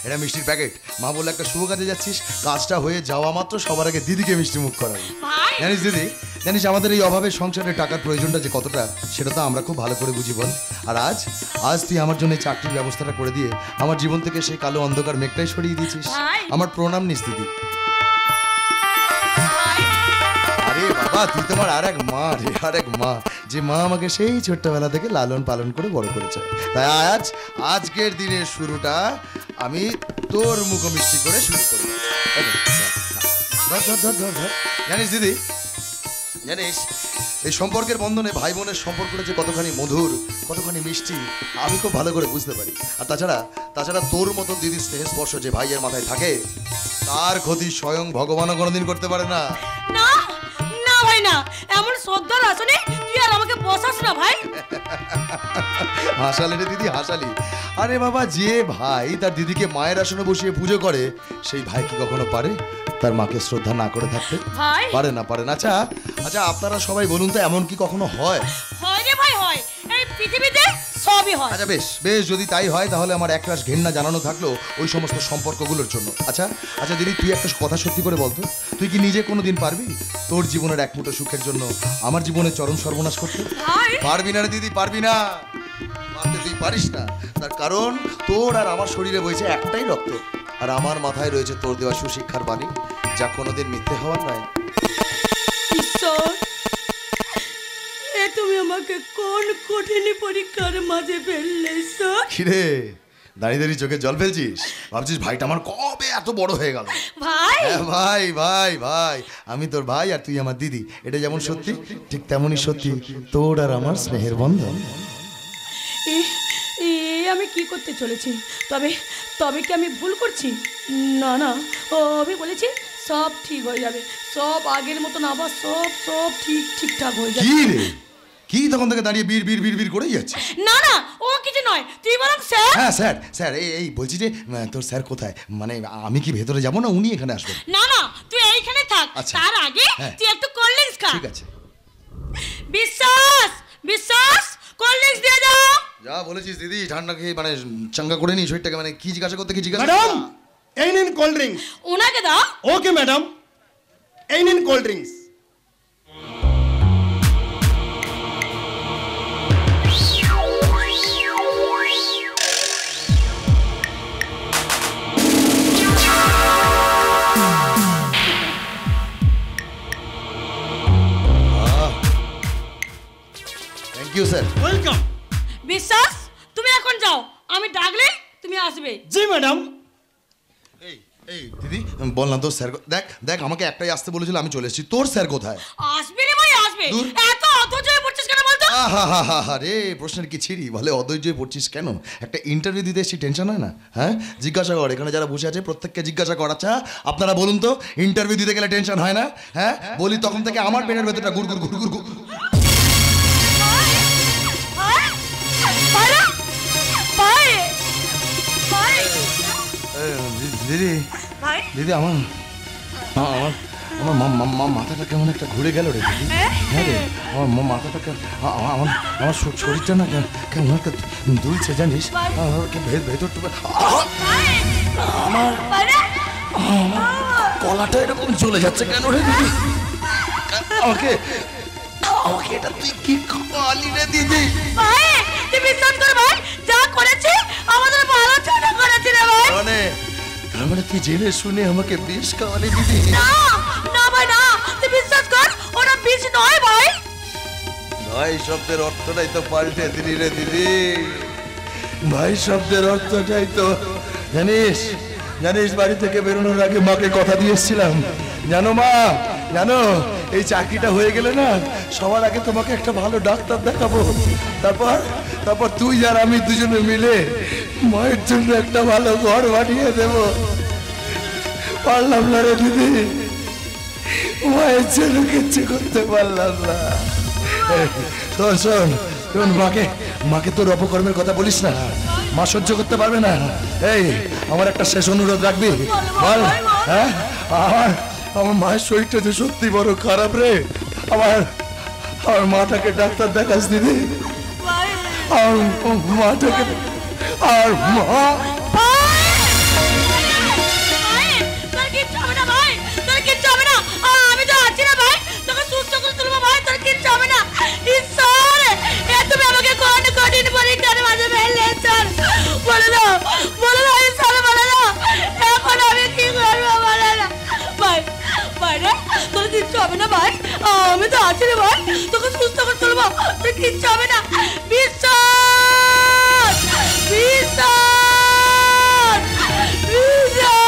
এটা মিষ্টির প্যাকেট। মা বললে একটা শুভ কাজে যাচ্ছিস, কাজটা হয়ে যাওয়া মাত্র সবার আগে দিদিকে মিষ্টি মুখ করাবি। ভাই জানিস দিদি, জানিস আমাদের এই অভাবের সংসারে টাকার প্রয়োজনটা যে কতটা, সেটা তো আমরা খুব ভালো করে বুঝি বল। আর আজ তুই আমার জন্য এই চাকরির ব্যবস্থাটা করে দিয়ে আমার জীবন থেকে সেই কালো অন্ধকার মেঘটাই সরিয়ে দিয়েছিস। আমার প্রণাম নিস দিদি। আরে বাবা, তুই তোমার আর এক মা রে, আর এক মা, যে মা আমাকে সেই ছোট্টবেলা থেকে লালন পালন করে বড় করেছে। তাই আজকের দিনের শুরুটা আমি তোর মুখ মিষ্টি করে শুরু করবো। ধর। জানিস দিদি, জানিস এই সম্পর্কের বন্ধনে ভাই বোনের সম্পর্কটা যে কতখানি মধুর, কতখানি মিষ্টি, আমি খুব ভালো করে বুঝতে পারি। আর তাছাড়া তোর মতন দিদির স্নেহ স্পর্শ যে ভাইয়ের মাথায় থাকে, তার ক্ষতি স্বয়ং ভগবানও কোনোদিন করতে পারে না। না না ভাই না, এমন শ্রদ্ধার আসনে তুই আর আমাকে বসাস না ভাই। হাসালি রে দিদি হাসালি। আরে বাবা, যে ভাই তার দিদিকে মায়ের আসনে বসিয়ে পুজো করে, সেই ভাই কি কখনো পারে তার মাকে শ্রদ্ধা না করে থাকতে? ভাই পারে না, পারে না। আচ্ছা আচ্ছা, আপনারা সবাই বলুন তো, এমন কি কখনো হয়? হয় রে ভাই, হয়। এই পৃথিবীতে সবই হয়। আচ্ছা বেশ বেশ, যদি তাই হয় তাহলে আমার একরাশ ঘেন্না জানানো থাকলো ওই সমস্ত সম্পর্কগুলোর জন্য। আচ্ছা আচ্ছা দিদি, তুই একটা কথা সত্যি করে বলতো, তুই কি নিজে কোনোদিন পারবি তোর জীবনের এক মুঠো সুখের জন্য আমার জীবনে চরম সর্বনাশ করতে? ভাই পারবি না রে দিদি, পারবি না। মানতে তুই পারিস না, তার কারণ তোর আর আমার শরীরে বইছে একটাই রক্ত, আর আমার মাথায় রয়েছে তোর দেওয়া সুশিক্ষার বাণী, যা কোনোদিন মিথ্যে হওয়ার নয়। ঈশ্বর, এ তুমি আমাকে কোন কঠিন পরীক্ষার মাঝে ফেললে ঈশ্বর? কিরে দাঁড়িয়ে দাঁড়িয়ে চোখে জল ফেলছিস? ভাবছিস ভাইটা আমার কবে এত বড় হয়ে গেল? ভাই হ্যাঁ ভাই ভাই ভাই, আমি তোর ভাই আর তুই আমার দিদি, এটা যেমন সত্যি ঠিক তেমনই সত্যি তোর আর আমার স্নেহের বন্ধন। আমি কি করতে চলেছি? তবে তবে কি আমি ভুল করছি? না না, আমি বলেছি সব ঠিক হয়ে যাবে, সব আগের মতন আবার সব সব ঠিকঠাক হয়ে যাবে। কি রে, কি তখন থেকে দাঁড়িয়ে বীর বীর বীর বীর করেই যাচ্ছে? না না, ও কিছু নয়, তুই বরং স্যার। হ্যাঁ স্যার স্যার, এই বলছি যে তোর স্যার কোথায়? মানে আমি কি ভেতরে যাবো না উনি এখানে আসবেন? না না, তুই এইখানে থাক। আচ্ছা। তার আগে তুই একটু কোল্ড ড্রিঙ্কস খা। ঠিক আছে। বিশ্বাস বিশ্বাস, কোল্ড ড্রিঙ্কস দিয়ে দাও। যা বলেছিস দিদি, ঠান্ডা খেয়ে মানে চাঙ্গা করে নি শরীরটাকে। মানে কি জিজ্ঞাসা করতে কি জিজ্ঞাসা? ম্যাডাম এই নিন কোল্ড ড্রিঙ্কস। ওনাকে দাও। ওকে ম্যাডাম, এই নিন cold drinks. Thank you sir. Welcome. Biswas, তুমি এখন যাও, আমি ডাকলে তুমি আসবে। জি ম্যাডাম। এই এই দিদি, বল না তোর স্যার। দেখ দেখ, আমাকে একটাই আসতে বলেছিল, আমি চলে এসেছি। তোর স্যার কোথায়? আসবে রে ভাই, আসবে। দূর। এত অধৈর্য হয়ে পড়ছিস কেন বলতো? আহা রে, প্রশ্নের কি ছিড়ি? বলে অধৈর্য হয়ে পড়ছিস কেন? একটা ইন্টারভিউ দিতে এসেছি, টেনশন হয় না? হ্যাঁ জিজ্ঞাসা কর, এখানে যারা বসে আছে প্রত্যেককে জিজ্ঞাসা কর। আচ্ছা আপনারা বলুন তো, ইন্টারভিউ দিতে গেলে টেনশন হয় না? হ্যাঁ বলি, তখন থেকে আমার পেটের ভেতরটা গুড় গুড় গুড় গুড় গুড়। দিদি দিদি, আমার আমার আমার মাথাটা কেমন একটা ঘুরে গেল রে দিদি। হ্যাঁ রে, আমার মাথাটা আমার আমার শরীরটা না কেমন একটা দুলছে জানিস, ভেতরটা আমার গলাটা এরকম চলে যাচ্ছে কেন রে দিদি? আমাকে আমাকে এটা তুই কি খাওয়ালি রে দিদি? ভাই তুই বিশ্বাস কর ভাই, যা করেছে আমাদের ভালো জন্য করেছে রে ভাই। তার মানে তুই জেনে শুনে আমাকে বিষ খাওয়ালি দিদি? না না ভাই না, তুই বিশ্বাস কর, ওটা বিষ নয় ভাই। ভাই শব্দের অর্থটাই তো পাল্টে দিলি রে দিদি। ভাই শব্দের অর্থটাই তো জানিস জানিস বাড়ি থেকে বেরোনোর আগে মাকে কথা দিয়ে এসেছিলাম, জানো মা, জানো এই চাকরিটা হয়ে গেলে না সবার আগে তোমাকে একটা ভালো ডাক্তার দেখাবো, তারপর তারপর তুই আর আমি দুজনে মিলে মায়ের জন্য একটা ভালো ঘর বানিয়ে দেব। পারলাম না রে দিদি, মায়ের জন্য কিচ্ছু করতে পারলাম না। শোন শোন শোন, মাকে তোর অপকর্মের কথা বলিস না, মা সহ্য করতে পারবে না। এই আমার একটা শেষ অনুরোধ রাখবি? বল। হ্যাঁ, আমার মায়ের শরীরটা যে সত্যি বড় খারাপ রে, আমার মাটাকে ডাক্তার দেখাস দিদি, আর মাটাকে আর মা। আমি তো আছি না ভাই, তোকে সুস্থ করে তুলবো ভাই, তোর কিচ্ছু হবে না। ঈশ্বর, তুমি আমাকে কোন কঠিন পরীক্ষার মাঝে ফেললে ঈশ্বর, বলে দাও ঈশ্বর, বলে দাও এখন আমি কি করবো, বলে না ভাই। ভাই রে, তোর কিচ্ছু হবে না ভাই, আমি তো আছি রে ভাই, তোকে সুস্থ করে তুলবো, তোর কিচ্ছু হবে না। বিশ্বাস বিশ্বাস বিশ্বাস।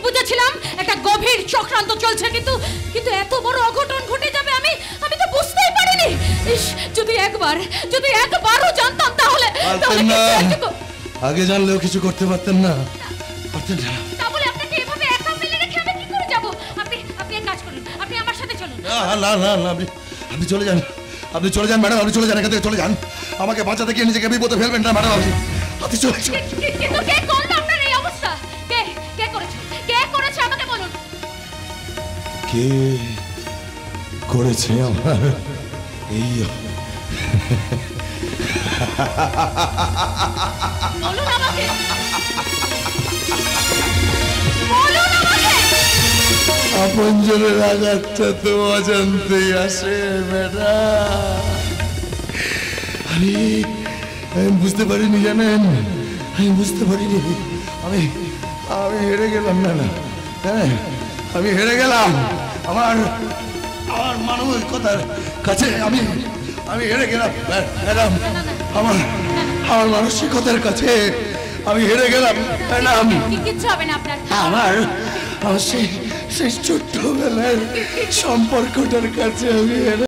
বুঝেছিলাম একটা গভীর চক্রান্ত চলছে, কিন্তু এত বড় অঘটন ঘটে যাবে আমি তো বুঝতেই পারিনি। যদি একবারও জানতাম তাহলে পারতেন না, আগে জানলেও কিছু করতে পারতেন না, পারতেন না। তাহলে আপনাকে এভাবে একা ফেলে রেখে আমি কি করে যাব? আপনি এক কাজ করুন, আপনি আমার সাথে চলুন। না না না, আপনি চলে যান, আপনি চলে যান ম্যাডাম, আপনি চলে যান, এখান থেকে চলে যান। আমাকে বাঁচাতে গিয়ে নিজেকে বিপদে ফেলবেন না ম্যাডাম, আপনি চলে যান। কিন্তু কে করলো আপনার এই অবস্থা? কে করেছে? কে করেছে আমাকে বলুন। কে করেছে আমার এই বলুন আমাকে, বলুন আমাকে। আপনজনের আঘাতটা তো অজান্তেই আসে ম্যাডাম। আমি বুঝতে পারিনি, জানেন, আমি বুঝতে পারিনি। আমি হেরে গেলাম না, হ্যাঁ আমি হেরে গেলাম। আমার মানবিকতার কাছে আমি হেরে গেলাম ম্যাডাম। আমার মানসিকতার কাছে আমি হেরে গেলাম ম্যাডাম। কিচ্ছু হবে না আপনার। আমার সেই ছোট্টবেলার সম্পর্কটার কাছে আমি হেরে